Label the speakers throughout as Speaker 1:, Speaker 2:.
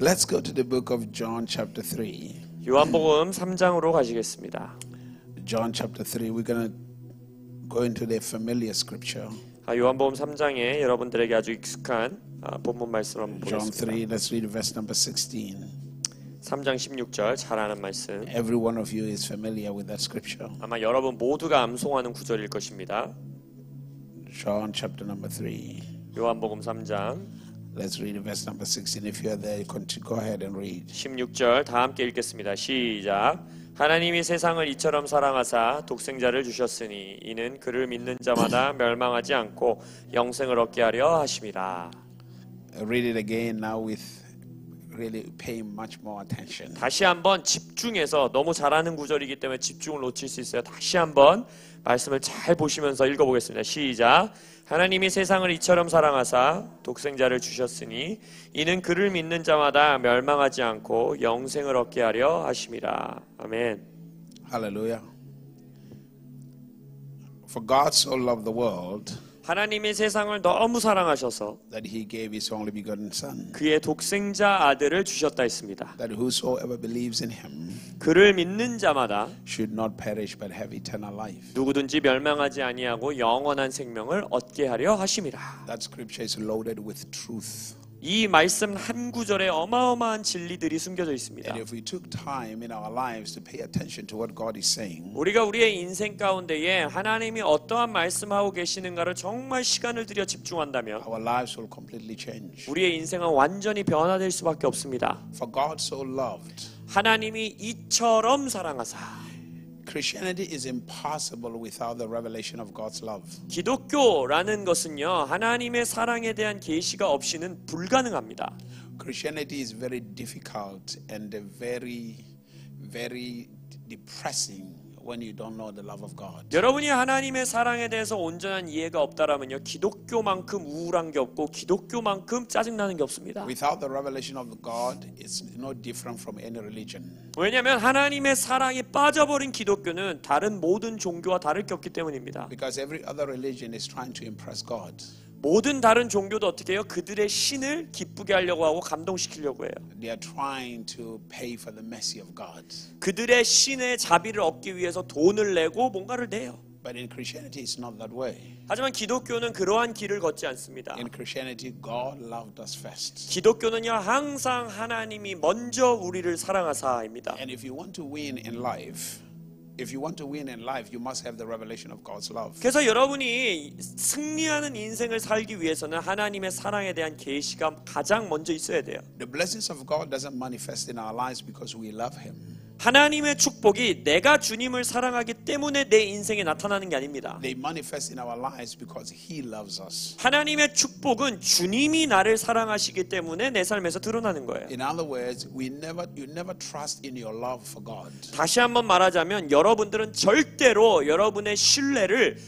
Speaker 1: Let's go to the book of John chapter 3.
Speaker 2: 요한복음 3장으로 가시겠습니다.
Speaker 1: John chapter 3. We're going to go into the familiar scripture.
Speaker 2: 요한복음 3장에 여러분들에게 아주 익숙한 본문 말씀을 한번
Speaker 1: John 3,
Speaker 2: 보겠습니다.
Speaker 1: let's read verse number 16.
Speaker 2: 3장 16절 잘 아는 말씀.
Speaker 1: Every one of you is familiar with that scripture.
Speaker 2: 아마 여러분 모두가 암송하는 구절일 것입니다.
Speaker 1: John chapter number 3.
Speaker 2: 요한복음 3장
Speaker 1: Let's read verse number 16. If you're there, go ahead and read.
Speaker 2: 16절 다 함께 읽겠습니다. 시작. 하나님이 세상을 이처럼 사랑하사 독생자를 주셨으니 이는 그를 믿는 자마다 멸망하지 않고 영생을 얻게 하려 하심이라.
Speaker 1: Read it again now with really paying much more attention.
Speaker 2: 다시 한번 집중해서 너무 잘하는 구절이기 때문에 집중을 놓칠 수 있어요. 다시 한번 말씀을 잘 보시면서 읽어보겠습니다. 시작. 하나님이 세상을 이처럼 사랑하사 독생자를 주셨으니 이는 그를 믿는 자마다 멸망하지 않고 영생을 얻게 하려 하심이라. 아멘.
Speaker 1: Hallelujah. For God so loved the world
Speaker 2: 하나님이 세상을 너무 사랑하셔서
Speaker 1: that he gave his only begotten son,
Speaker 2: 그의 독생자 아들을 주셨다 했습니다.
Speaker 1: that whosoever believes in him
Speaker 2: 그를 믿는 자마다
Speaker 1: should not perish but have eternal life.
Speaker 2: 누구든지 멸망하지 아니하고 영원한 생명을 얻게 하려 하심이라.
Speaker 1: That scripture is loaded with truth.
Speaker 2: 이 말씀 한 구절에 어마어마한 진리들이 숨겨져 있습니다.
Speaker 1: And if we took time in our lives to pay attention to what God is saying,
Speaker 2: 우리가 우리의 인생 가운데에 하나님이 어떠한 말씀하고 계시는가를 정말 시간을 들여 집중한다면
Speaker 1: our lives will completely change.
Speaker 2: 우리의 인생은 완전히 변화될 수밖에 없습니다.
Speaker 1: For God so loved.
Speaker 2: 하나님이 이처럼 사랑하사.
Speaker 1: Christianity is impossible without the revelation of God's love.
Speaker 2: 기독교라는 것은요, 하나님의 사랑에 대한 계시가 없이는 불가능합니다.
Speaker 1: Christianity is very difficult and very depressing when you don't know the love of God.
Speaker 2: 여러분이 하나님의 사랑에 대해서 온전한 이해가 없다라면요, 기독교만큼 우울한 게 없고 기독교만큼 짜증나는 게 없습니다.
Speaker 1: Without the revelation of God, it's no different from any religion.
Speaker 2: 왜냐하면 하나님의 사랑에 빠져버린 기독교는 다른 모든 종교와 다를 게 없기 때문입니다.
Speaker 1: Because every other religion is trying to impress God.
Speaker 2: 모든 다른 종교도 어떻게 해요? 그들의 신을 기쁘게 하려고 하고 감동시키려고 해요.
Speaker 1: They are trying to pay for the mercy of God.
Speaker 2: 그들의 신의 자비를 얻기 위해서 돈을 내고 뭔가를 내요.
Speaker 1: But in Christianity, it's not that way.
Speaker 2: 하지만 기독교는 그러한 길을 걷지 않습니다.
Speaker 1: In Christianity, God loved us first.
Speaker 2: 기독교는요, 항상 하나님이 먼저 우리를 사랑하사입니다.
Speaker 1: And if you want to win in life, you must have the revelation of God's love.
Speaker 2: 그래서 여러분이 승리하는 인생을 살기 위해서는 하나님의 사랑에 대한 계시가 가장 먼저 있어야 돼요.
Speaker 1: The blessings of God doesn't manifest in our lives because we love Him.
Speaker 2: 하나님의 축복이 내가 주님을 사랑하기 때문에 내 인생에 나타나는 게 아닙니다.
Speaker 1: They manifest in our lives because He loves us.
Speaker 2: 하나님의 축복은 주님이 나를 사랑하시기 때문에 내 삶에서 드러나는 거예요.
Speaker 1: In other words, you never trust in your love for God.
Speaker 2: 다시 한번 말하자면 여러분들은 절대로 여러분의 신뢰를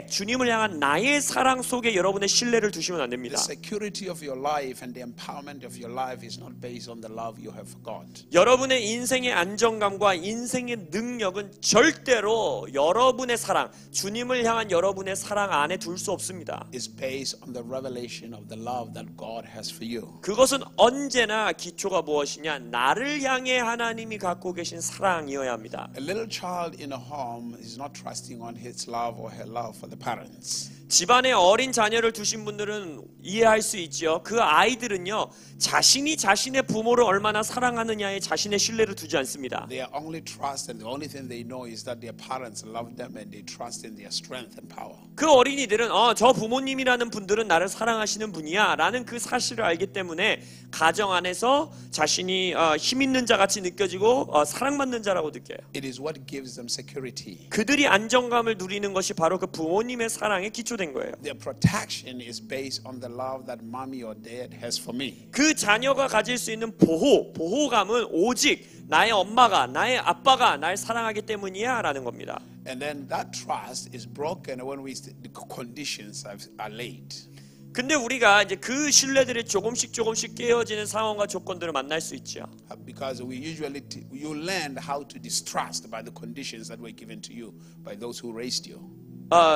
Speaker 2: 주님을 향한 나의 사랑 속에 여러분의 신뢰를 두시면 안 됩니다.
Speaker 1: The security of your life and the empowerment of your life is not based on the love you have for God.
Speaker 2: 여러분의 인생의 안정감과 인생의 능력은 절대로 여러분의 사랑, 주님을 향한 여러분의 사랑 안에 둘 수 없습니다.
Speaker 1: It's based on the revelation of the love that God has for you.
Speaker 2: 그것은 언제나 기초가 무엇이냐? 나를 향해 하나님이 갖고 계신 사랑이어야 합니다.
Speaker 1: A little child in a home is not trusting on his love or her love for the parents.
Speaker 2: 집안에 어린 자녀를 두신 분들은 이해할 수 있죠. 그 아이들은요, 자신이 자신의 부모를 얼마나 사랑하느냐에 자신의 신뢰를 두지 않습니다.
Speaker 1: They are only trust, and the only thing they know is that their parents love them and they trust in their strength and power.
Speaker 2: 그 어린이들은 저 부모님이라는 분들은 나를 사랑하시는 분이야 라는 그 사실을 알기 때문에 가정 안에서 자신이 힘 있는 자 같이 느껴지고 사랑받는 자라고 느껴요.
Speaker 1: It is what gives them security.
Speaker 2: 그들이 안정감을 누리는 것이 바로 그 부모님의 사랑에 기초된 거예요.
Speaker 1: Their protection is based on the love that mommy or dad has for me.
Speaker 2: 그 자녀가 가질 수 있는 보호감은 오직 나의 엄마가, 나의 아빠가 날 사랑하기 때문이야 라는 겁니다.
Speaker 1: And then that trust is broken when the conditions are laid.
Speaker 2: 근데 우리가 이제 그 신뢰들이 조금씩 깨어지는 상황과 조건들을 만날 수 있죠.
Speaker 1: Because you learn how to distrust by the conditions that were given to you by those who raised you.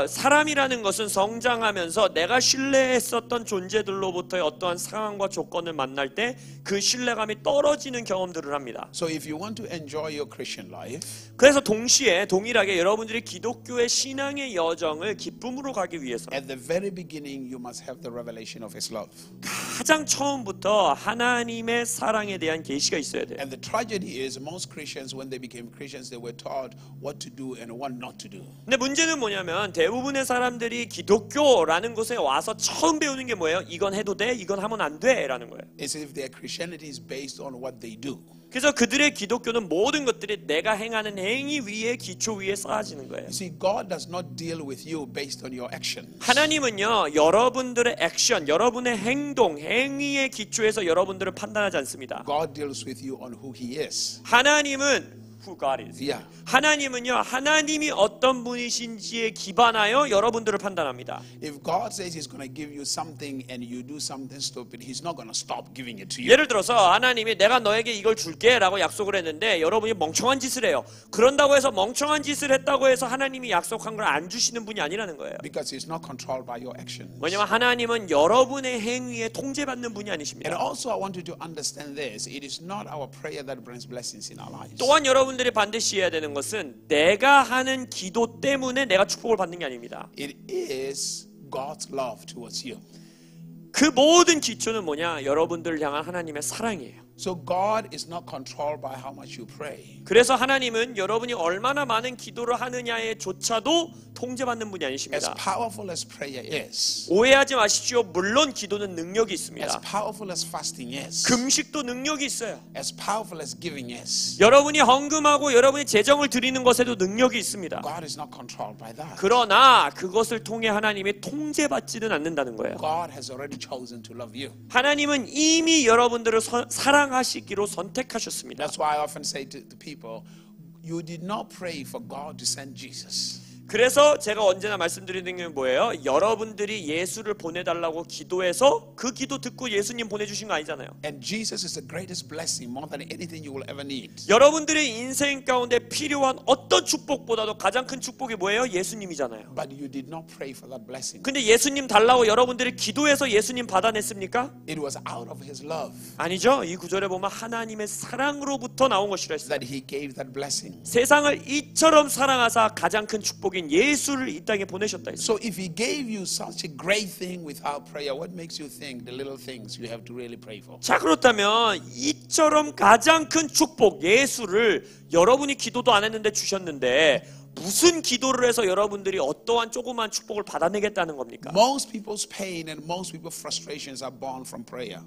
Speaker 2: 사람이라는 것은 성장하면서 내가 신뢰했었던 존재들로부터의 어떠한 상황과 조건을 만날 때 그 신뢰감이 떨어지는 경험들을 합니다.
Speaker 1: So if you want to enjoy your Christian life,
Speaker 2: 그래서 동일하게 여러분들이 기독교의 신앙의 여정을 기쁨으로 가기 위해서
Speaker 1: at the very beginning you must have the revelation of His love.
Speaker 2: 가장 처음부터 하나님의 사랑에 대한 계시가 있어야 돼요.
Speaker 1: And the tragedy is most Christians, when they became Christians, they were taught what to do and what not to do.
Speaker 2: 근데 문제는 뭐냐면 대부분의 사람들이 기독교라는 곳에 와서 처음 배우는 게 뭐예요? 이건 해도 돼? 이건 하면 안 돼? 라는 거예요.
Speaker 1: It's as if their Christianity is based on what they do.
Speaker 2: 그래서 그들의 기독교는 모든 것들이 내가 행하는 행위 위에 기초 위에 쌓아지는 거예요.
Speaker 1: You see, God does not deal with you based on your actions.
Speaker 2: 하나님은요, 여러분들의 액션, 여러분의 행동, 행위의 기초에서 여러분들을 판단하지 않습니다.
Speaker 1: God deals with you on who He is.
Speaker 2: 하나님은 who God is.
Speaker 1: Yeah.
Speaker 2: 하나님은요, 하나님이 어떤 분이신지에 기반하여 여러분들을 판단합니다.
Speaker 1: If God says He's going to give you something and you do something stupid, He's not going to stop giving it to you.
Speaker 2: 예를 들어서 하나님이 내가 너에게 이걸 줄게 라고 약속을 했는데 여러분이 멍청한 짓을 해요. 그런다고 해서 멍청한 짓을 했다고 해서 하나님이 약속한 걸 안 주시는 분이 아니라는 거예요.
Speaker 1: Because He's not controlled by your actions.
Speaker 2: 왜냐하면 하나님은 여러분의 행위에 통제받는 분이
Speaker 1: And
Speaker 2: 아니십니다.
Speaker 1: also I want you to understand this. It is not our prayer that brings blessings in our lives.
Speaker 2: 또한 여러분들이 반드시 해야 되는 것은 내가 하는 기도 때문에 내가 축복을 받는 게 아닙니다.
Speaker 1: It is God's love towards you.
Speaker 2: 그 모든 기초는 뭐냐? 여러분들을 향한 하나님의 사랑이에요.
Speaker 1: So God is not controlled by how much you pray.
Speaker 2: 그래서 하나님은 여러분이 얼마나 많은 기도를 하느냐에 조차도 통제받는 분이
Speaker 1: As
Speaker 2: 아니십니다.
Speaker 1: powerful as prayer is,
Speaker 2: 오해하지 마십시오. 물론 기도는 능력이
Speaker 1: as
Speaker 2: 있습니다.
Speaker 1: powerful as fasting is,
Speaker 2: 금식도 능력이 있어요.
Speaker 1: as powerful as giving is,
Speaker 2: 여러분이 헌금하고 여러분이 재정을 드리는 것에도 능력이 있습니다.
Speaker 1: God is not controlled by that.
Speaker 2: 그러나 그것을 통해 하나님이 통제받지는 않는다는 거예요.
Speaker 1: God has already chosen to love you.
Speaker 2: 하나님은 이미 여러분들을 사랑하시기로 선택하셨습니다.
Speaker 1: That's why I often say to the people, you did not pray for God to send Jesus.
Speaker 2: 그래서 제가 언제나 말씀드리는 게 뭐예요? 여러분들이 예수를 보내달라고 기도해서 그 기도 듣고 예수님 보내주신 거 아니잖아요.
Speaker 1: And Jesus is the greatest blessing, more than anything you will ever need.
Speaker 2: 여러분들의 인생 가운데 필요한 어떤 축복보다도 가장 큰 축복이 뭐예요? 예수님이잖아요.
Speaker 1: But you did not pray for that blessing.
Speaker 2: 근데 예수님 달라고 여러분들이 기도해서 예수님 받아냈습니까?
Speaker 1: It was out of His love
Speaker 2: 아니죠. 이 구절에 보면 하나님의 사랑으로부터 나온 것이라 했어요.
Speaker 1: that He gave that blessing.
Speaker 2: 세상을 이처럼 사랑하사 가장 큰 축복인 예수를 이 땅에 보내셨다 했어요.
Speaker 1: So if He gave you such a great thing without prayer, what makes you think the little things you have to really pray for?
Speaker 2: 자, 그렇다면 이처럼 가장 큰 축복 예수를 여러분이 기도도 안 했는데 주셨는데 무슨 기도를 해서 여러분들이 어떠한 조그만 축복을 받아내겠다는 겁니까?
Speaker 1: Most people's pain and most people's frustrations are born from prayer.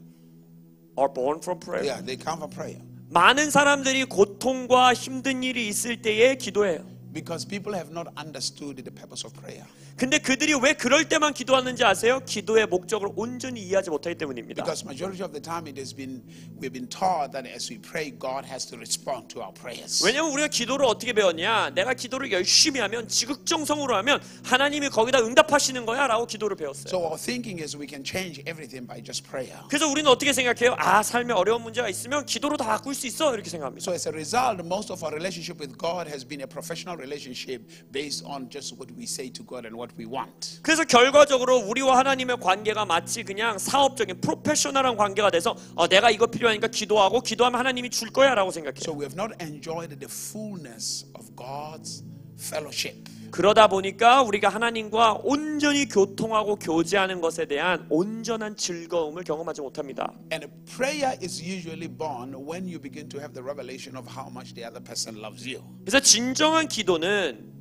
Speaker 2: Are born from prayer.
Speaker 1: Yeah, they come from prayer.
Speaker 2: 많은 사람들이 고통과 힘든 일이 있을 때에 기도해요.
Speaker 1: Because people have not understood the purpose of prayer.
Speaker 2: 근데 그들이 왜 그럴 때만 기도하는지 아세요? 기도의 목적을 온전히 이해하지 못하기 때문입니다.
Speaker 1: Because majority of the time we've been taught that as we pray, God has to respond to our prayers.
Speaker 2: 왜냐면 우리가 기도를 어떻게 배웠냐? 내가 기도를 열심히 하면 지극정성으로 하면 하나님이 거기다 응답하시는 거야 라고 기도를 배웠어요.
Speaker 1: So our thinking is we can change everything by just prayer.
Speaker 2: 그래서 우리는 어떻게 생각해요? 아, 삶에 어려운 문제가 있으면 기도로 다 바꿀 수 있어 이렇게 생각합니다.
Speaker 1: So as a result, most of our relationship with God has been a professional relationship based on just what we say to God and what we want.
Speaker 2: 그래서 결과적으로 우리와 하나님의 관계가 마치 그냥 사업적인 프로페셔널한 관계가 돼서 내가 이거 필요하니까 기도하고 기도하면 하나님이 줄 거야 라고 생각해요.
Speaker 1: So we have not enjoyed the fullness of God's fellowship.
Speaker 2: 그러다 보니까 우리가 하나님과 온전히 교통하고 교제하는 것에 대한 온전한 즐거움을 경험하지 못합니다.
Speaker 1: And prayer is usually born when you begin to have the revelation of how much the other person loves you.
Speaker 2: 그래서 진정한 기도는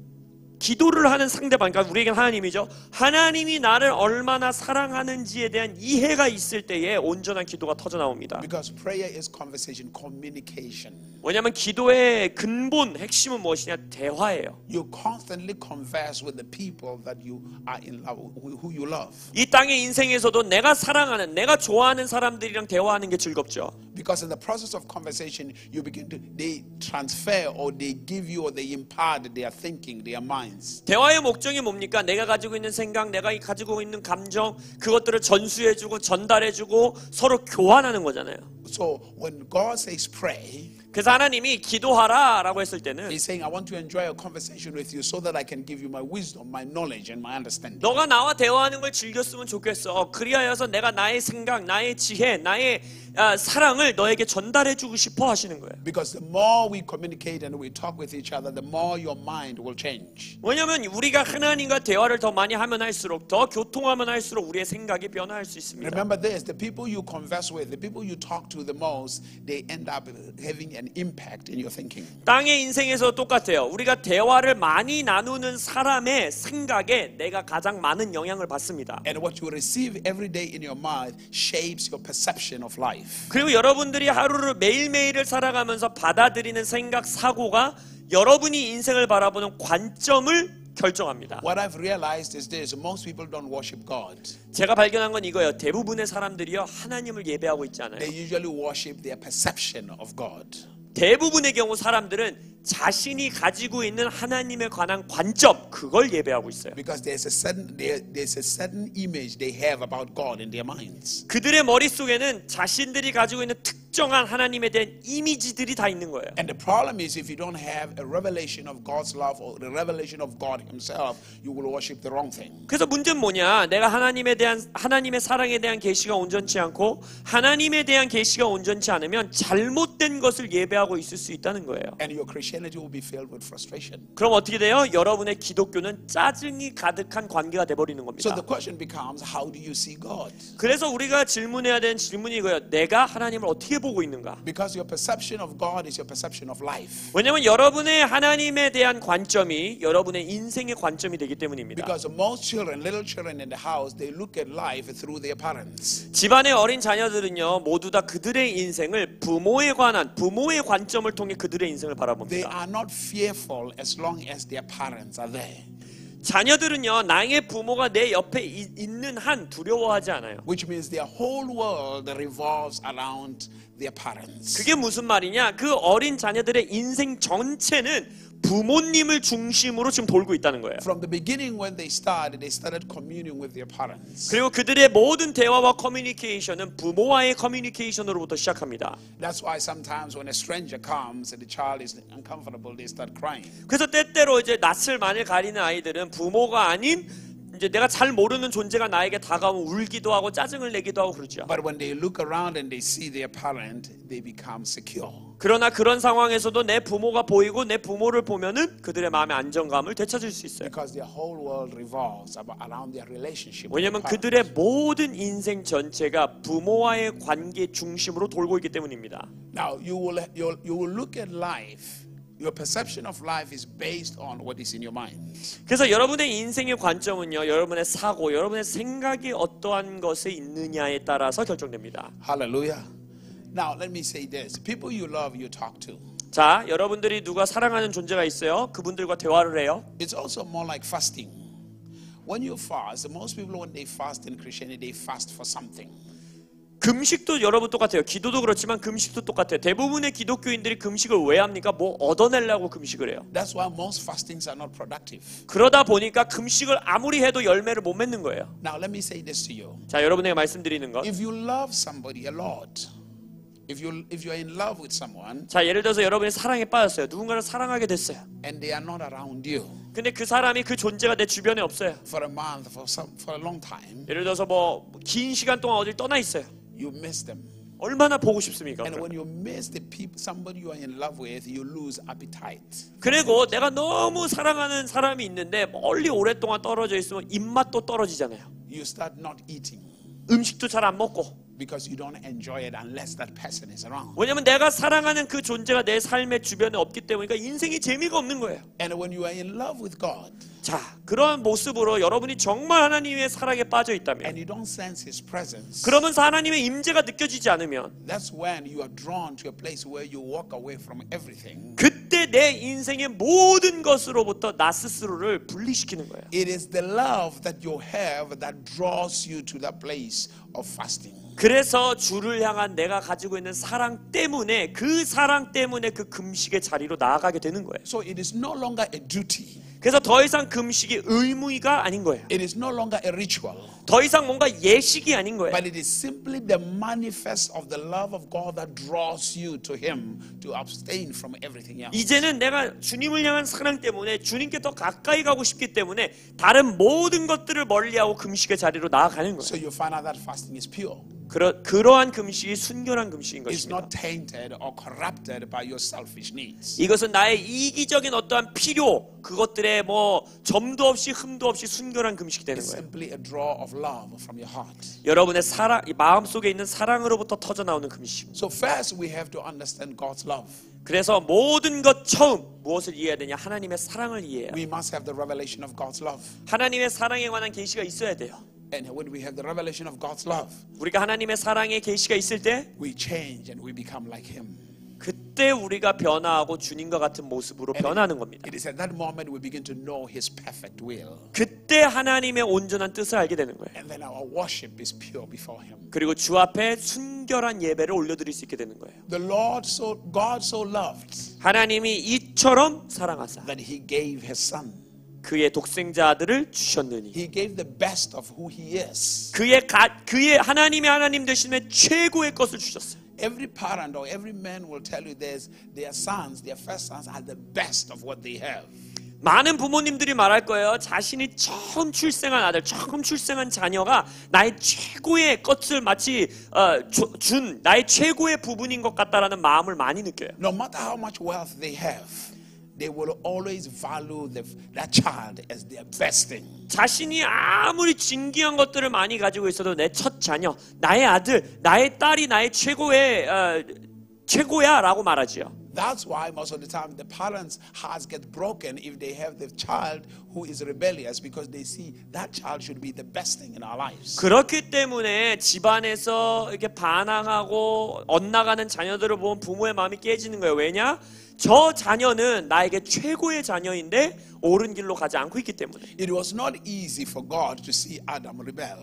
Speaker 2: 기도를 하는 상대방, 그러니까 우리에게는 하나님이죠. 하나님이 나를 얼마나 사랑하는지에 대한 이해가 있을 때에 온전한 기도가 터져 나옵니다.
Speaker 1: Because prayer is conversation, communication.
Speaker 2: 왜냐하면 기도의 근본, 핵심은 무엇이냐? 대화예요.
Speaker 1: You constantly converse with the people that you are in love with, who you love.
Speaker 2: 이 땅의 인생에서도 내가 사랑하는, 내가 좋아하는 사람들이랑 대화하는 게 즐겁죠.
Speaker 1: Because in the process of conversation, you begin to, they transfer or they give you or they impart their thinking, their minds.
Speaker 2: 대화의 목적이 뭡니까? 내가 가지고 있는 생각, 내가 가지고 있는 감정, 그것들을 전수해주고 전달해주고 서로 교환하는 거잖아요.
Speaker 1: So when God says pray,
Speaker 2: 그래서 하나님이 기도하라라고 했을 때는
Speaker 1: He's saying, I want to enjoy a conversation with you so that I can give you my wisdom, my knowledge, and my understanding.
Speaker 2: 너가 나와 대화하는 걸 즐겼으면 좋겠어. 그리하여서 내가 나의 생각, 나의 지혜, 나의 사랑을 너에게 전달해주고 싶어 하시는 거예요.
Speaker 1: Because the more we communicate and we talk with each other, the more your mind will change.
Speaker 2: 왜냐하면 우리가 하나님과 대화를 더 많이 하면 할수록 더 교통하면 할수록 우리의 생각이 변화할 수 있습니다.
Speaker 1: Remember this, the people you converse with, the people you talk to the most, they end up having an impact in your thinking.
Speaker 2: 땅의 인생에서 똑같아요. 우리가 대화를 많이 나누는 사람의 생각에 내가 가장 많은 영향을 받습니다.
Speaker 1: And what you receive every day in your mind shapes your perception of life.
Speaker 2: 그리고 여러분들이 하루를 매일매일을 살아가면서 받아들이는 생각, 사고가 여러분이 인생을 바라보는 관점을 결정합니다.
Speaker 1: What I've realized is this, most people don't worship God.
Speaker 2: 제가 발견한 건 이거예요. 대부분의 사람들이요 하나님을 예배하고 있지 않아요.
Speaker 1: They usually worship their perception of God.
Speaker 2: 대부분의 경우 사람들은 자신이 가지고 있는 하나님에 관한 관점 그걸 예배하고 있어요.
Speaker 1: Because there's a certain image they have about God in their minds.
Speaker 2: 그들의 머릿속에는 자신들이 가지고 있는 특정한 하나님에 대한 이미지들이 다 있는 거예요.
Speaker 1: And the problem is if you don't have a revelation of God's love or the revelation of God himself, you will worship the wrong thing.
Speaker 2: 그래서 문제는 뭐냐? 내가 하나님의 사랑에 대한 계시가 온전치 않고 하나님에 대한 계시가 온전치 않으면 잘못된 것을 예배하고 있을 수 있다는 거예요.
Speaker 1: And your Christianity will be filled with frustration.
Speaker 2: 그럼 어떻게 돼요? 여러분의 기독교는 짜증이 가득한 관계가 돼버리는 겁니다.
Speaker 1: So the question becomes, how do you see God?
Speaker 2: 그래서 우리가 질문해야 되는 질문이 이거예요. 내가 하나님을 어떻게 보고 있는가?
Speaker 1: Because your perception of God is your perception of life.
Speaker 2: 왜냐하면 여러분의 하나님에 대한 관점이 여러분의 인생의 관점이 되기 때문입니다.
Speaker 1: Because most children, little children in the house, they look at life through their parents.
Speaker 2: 집안의 어린 자녀들은요 모두 다 그들의 인생을 부모의 관점을 통해 그들의 인생을
Speaker 1: They
Speaker 2: 바라봅니다.
Speaker 1: are not fearful as long as their parents are there.
Speaker 2: 자녀들은요 나의 부모가 내 옆에 있는 한 두려워하지 않아요.
Speaker 1: Which means their whole world revolves around their parents.
Speaker 2: 그게 무슨 말이냐? 그 어린 자녀들의 인생 전체는 부모님을 중심으로 지금 돌고 있다는 거예요.
Speaker 1: From the beginning when they started communing with their parents.
Speaker 2: 그리고 그들의 모든 대화와 커뮤니케이션은 부모와의 커뮤니케이션으로부터 시작합니다.
Speaker 1: That's why sometimes when a stranger comes and the child is uncomfortable, they start crying.
Speaker 2: 그래서 때때로 이제 낯을 많이 가리는 아이들은 부모가 아닌 이제 내가 잘 모르는 존재가 나에게 다가오면 울기도 하고 짜증을 내기도 하고 그러죠.
Speaker 1: But when they look around and they see their parent, they become secure.
Speaker 2: 그러나 그런 상황에서도 내 부모가 보이고 내 부모를 보면은 그들의 마음의 안정감을 되찾을 수 있어요.
Speaker 1: Because their whole world revolves around their relationship.
Speaker 2: 왜냐하면 그들의 모든 인생 전체가 부모와의 관계 중심으로 돌고 있기 때문입니다.
Speaker 1: Now you will look at life. Your perception of life is based on what is in your mind.
Speaker 2: 그래서 여러분의 인생의 관점은요, 여러분의 사고, 여러분의 생각이 어떠한 것에 있느냐에 따라서 결정됩니다.
Speaker 1: Hallelujah. Now let me say this. People you love, you talk to.
Speaker 2: 자, 여러분들이 누가 사랑하는 존재가 있어요. 그분들과 대화를 해요.
Speaker 1: It's also more like fasting. When you fast, most people when they fast in Christianity, they fast for something.
Speaker 2: 금식도 여러분 똑같아요. 기도도 그렇지만 금식도 똑같아요. 대부분의 기독교인들이 금식을 왜 합니까? 뭐 얻어내려고 금식을 해요.
Speaker 1: That's why most fastings are not productive.
Speaker 2: 그러다 보니까 금식을 아무리 해도 열매를 못 맺는 거예요.
Speaker 1: Now let me say this to you.
Speaker 2: 자, 여러분에게 말씀드리는 것.
Speaker 1: If you love somebody a lot, if you're in love with someone
Speaker 2: 자, 예를 들어서 여러분이 사랑에 빠졌어요. 누군가를 사랑하게 됐어요.
Speaker 1: and they are not around you
Speaker 2: 근데 그 사람이 그 존재가 내 주변에 없어요.
Speaker 1: for a month, for a long time,
Speaker 2: 예를 들어서 뭐 긴 시간 동안 어딜 떠나 있어요.
Speaker 1: you miss them.
Speaker 2: 얼마나 보고 싶습니까?
Speaker 1: And when you miss the people, somebody you are in love with, you lose appetite.
Speaker 2: 그리고 내가 너무 사랑하는 사람이 있는데 멀리 오랫동안 떨어져 있으면 입맛도 떨어지잖아요.
Speaker 1: You start not eating
Speaker 2: 음식도 잘 안 먹고.
Speaker 1: because you don't enjoy it unless that person is around.
Speaker 2: 왜냐면 내가 사랑하는 그 존재가 내 삶의 주변에 없기 때문이니까 인생이 재미가 없는 거예요.
Speaker 1: And when you are in love with God
Speaker 2: 자, 그런 모습으로 여러분이 정말 하나님의 사랑에 빠져
Speaker 1: and
Speaker 2: 있다면
Speaker 1: you don't sense His presence,
Speaker 2: 그러면서 하나님의 임재가 느껴지지 않으면
Speaker 1: that's when you are drawn to a place where you walk away from everything.
Speaker 2: 그때 내 인생의 모든 것으로부터 나 스스로를 분리시키는 거예요.
Speaker 1: It is the love that you have that draws you to that place of fasting.
Speaker 2: 그래서 주를 향한 내가 가지고 있는 사랑 때문에 그 금식의 자리로 나아가게 되는 거예요.
Speaker 1: So it is no longer a duty.
Speaker 2: 그래서 더 이상 금식이 의무가 아닌 거예요.
Speaker 1: It is no longer a ritual,
Speaker 2: 더 이상 뭔가 예식이 아닌 거예요.
Speaker 1: but it is simply the manifest of the love of God that draws you to Him to abstain from everything else.
Speaker 2: 이제는 내가 주님을 향한 사랑 때문에 주님께 더 가까이 가고 싶기 때문에 다른 모든 것들을 멀리하고 금식의 자리로 나아가는
Speaker 1: So
Speaker 2: 거예요.
Speaker 1: you find out that fasting is pure.
Speaker 2: 그러한 금식이 순결한 금식인
Speaker 1: It's
Speaker 2: 것입니다.
Speaker 1: not tainted or corrupted by your selfish needs.
Speaker 2: 이것은 나의 이기적인 어떠한 필요, 그것들의 뭐 점도 없이 흠도 없이 순결한 금식이 되는
Speaker 1: It's
Speaker 2: 거예요.
Speaker 1: simply a draw of love from your heart.
Speaker 2: 여러분의 사랑, 마음 속에 있는 사랑으로부터 터져 나오는 금식.
Speaker 1: So first we have to understand God's love.
Speaker 2: 그래서 모든 것 처음 무엇을 이해해야 되냐? 하나님의 사랑을 이해해요.
Speaker 1: We must have the revelation of God's love.
Speaker 2: 하나님의 사랑에 관한 계시가 있어야 돼요.
Speaker 1: And when we have the revelation of God's love,
Speaker 2: 우리가 하나님의 사랑의 계시가 있을 때
Speaker 1: we change and we become like Him.
Speaker 2: 그때 우리가 변화하고 주님과 같은 모습으로 변하는 겁니다.
Speaker 1: It is at that moment we begin to know His perfect will.
Speaker 2: 그때 하나님의 온전한 뜻을 알게 되는 거예요.
Speaker 1: And then our worship is pure before Him.
Speaker 2: 그리고 주 앞에 순결한 예배를 올려드릴 수 있게 되는 거예요.
Speaker 1: God so loved
Speaker 2: 하나님이 이처럼 사랑하사
Speaker 1: that He gave His Son.
Speaker 2: 그의 독생자 아들을 주셨느니
Speaker 1: He gave the best of who He is.
Speaker 2: 그의 하나님의 하나님 되심의 최고의 것을 주셨어요.
Speaker 1: Every parent or every man will tell you their sons, their first sons are the best of what they have.
Speaker 2: 많은 부모님들이 말할 거예요. 자신이 처음 출생한 아들, 처음 출생한 자녀가 나의 최고의 것을 마치 준 나의 최고의 부분인 것 같다라는 마음을 많이 느껴요.
Speaker 1: No matter how much wealth they have, they will always value that child as their best thing.
Speaker 2: 자신이 아무리 진귀한 것들을 많이 가지고 있어도 내 첫 자녀, 나의 아들, 나의 딸이 나의 최고야라고 말하지요.
Speaker 1: That's why most of the time the parents' hearts get broken if they have the child who is rebellious because they see that child should be the best thing in our lives.
Speaker 2: 그렇기 때문에 집안에서 이렇게 반항하고 엇나가는 자녀들을 보면 부모의 마음이 깨지는 거예요. 왜냐? 저 자녀는 나에게 최고의 자녀인데 옳은 길로 가지 않고 있기 때문에.
Speaker 1: It was not easy for God to see Adam rebel.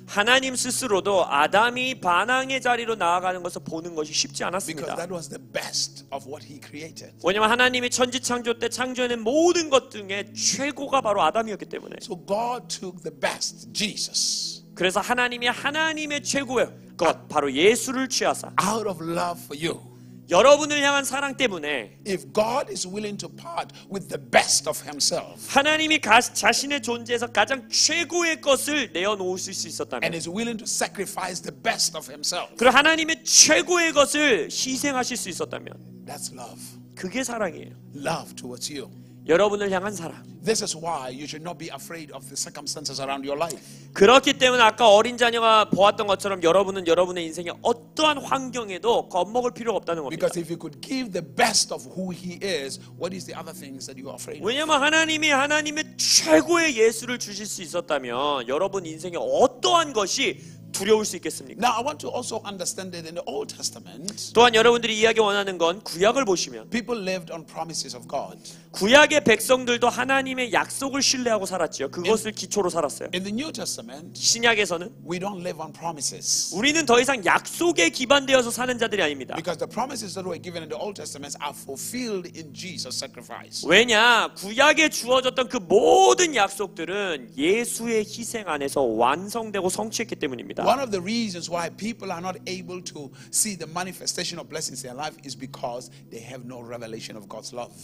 Speaker 2: 하나님 스스로도 아담이 반항의 자리로 나아가는 것을 보는 것이 쉽지
Speaker 1: Because
Speaker 2: 않았습니다.
Speaker 1: that was the best of what He created.
Speaker 2: 왜냐하면 하나님이 천지 창조 때 창조해낸 모든 것 중에 최고가 바로 아담이었기 때문에.
Speaker 1: So God took the best, Jesus,
Speaker 2: 그래서 하나님의 최고의 것 바로 예수를 취하사
Speaker 1: out of love for you.
Speaker 2: 여러분을 향한 사랑 때문에
Speaker 1: If God is willing to part with the best of Himself
Speaker 2: 하나님이 자신의 존재에서 가장 최고의 것을 내어놓으실 수
Speaker 1: and
Speaker 2: 있었다면
Speaker 1: is willing to sacrifice the best of Himself,
Speaker 2: 그리고 하나님의 최고의 것을 희생하실 수 있었다면
Speaker 1: that's love.
Speaker 2: 그게 사랑이에요.
Speaker 1: Love towards you.
Speaker 2: 여러분을 향한 사랑.
Speaker 1: This is why you should not be afraid of the circumstances around your life.
Speaker 2: 그렇기 때문에 아까 어린 자녀가 보았던 것처럼 여러분은 여러분의 인생에 어떠한 환경에도 겁먹을 필요가 없다는 겁니다.
Speaker 1: Because if you could give the best of who He is, what is the other things that you are afraid of?
Speaker 2: 왜냐하면 하나님이 하나님의 최고의 예수를 주실 수 있었다면 여러분 인생에 어떠한 것이 두려울 수 있겠습니까?
Speaker 1: Now I want to also understand that in the Old Testament,
Speaker 2: 또한 여러분들이 이해하기 원하는 건 구약을 보시면
Speaker 1: people lived on promises of God.
Speaker 2: 구약의 백성들도 하나님의 약속을 신뢰하고 살았지요. 그것을 기초로 살았어요.
Speaker 1: In the New Testament,
Speaker 2: 신약에서는
Speaker 1: we don't live on promises.
Speaker 2: 우리는 더 이상 약속에 기반되어서 사는 자들이 아닙니다.
Speaker 1: Because the promises that were given in the Old Testament are fulfilled in Jesus' sacrifice.
Speaker 2: 왜냐? 구약에 주어졌던 그 모든 약속들은 예수의 희생 안에서 완성되고 성취했기 때문입니다.
Speaker 1: One of the reasons why people are not able to see the manifestation of blessings in their life is because they have no revelation of God's love.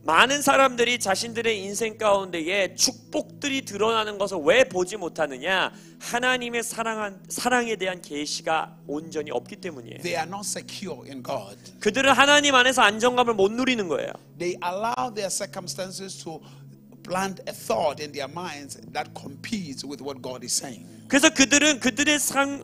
Speaker 2: 많은 사람들이 자신들의 인생 가운데에 축복들이 드러나는 것을 왜 보지 못하느냐? 하나님의 사랑에 대한 계시가 온전히 없기 때문이에요.
Speaker 1: They are not secure in God.
Speaker 2: 그들은 하나님 안에서 안정감을 못 누리는 거예요.
Speaker 1: They allow their circumstances to plant a thought in their minds that competes with what God is saying.
Speaker 2: 그래서 그들은 그들의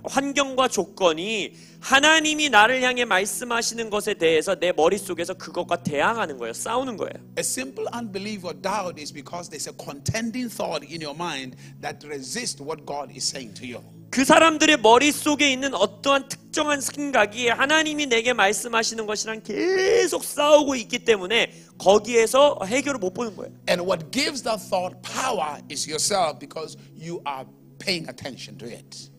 Speaker 2: 환경과 조건이 하나님이 나를 향해 말씀하시는 것에 대해서 내 머릿속에서 그것과 대항하는 거예요. 싸우는 거예요.
Speaker 1: A simple unbelief or doubt is because there's a contending thought in your mind that resists what God is saying to you.
Speaker 2: 그 사람들의 머릿속에 있는 어떠한 특정한 생각이 하나님이 내게 말씀하시는 것이랑 계속 싸우고 있기 때문에 거기에서 해결을 못 보는 거예요.
Speaker 1: And what gives that thought power is yourself because you are paying attention to it.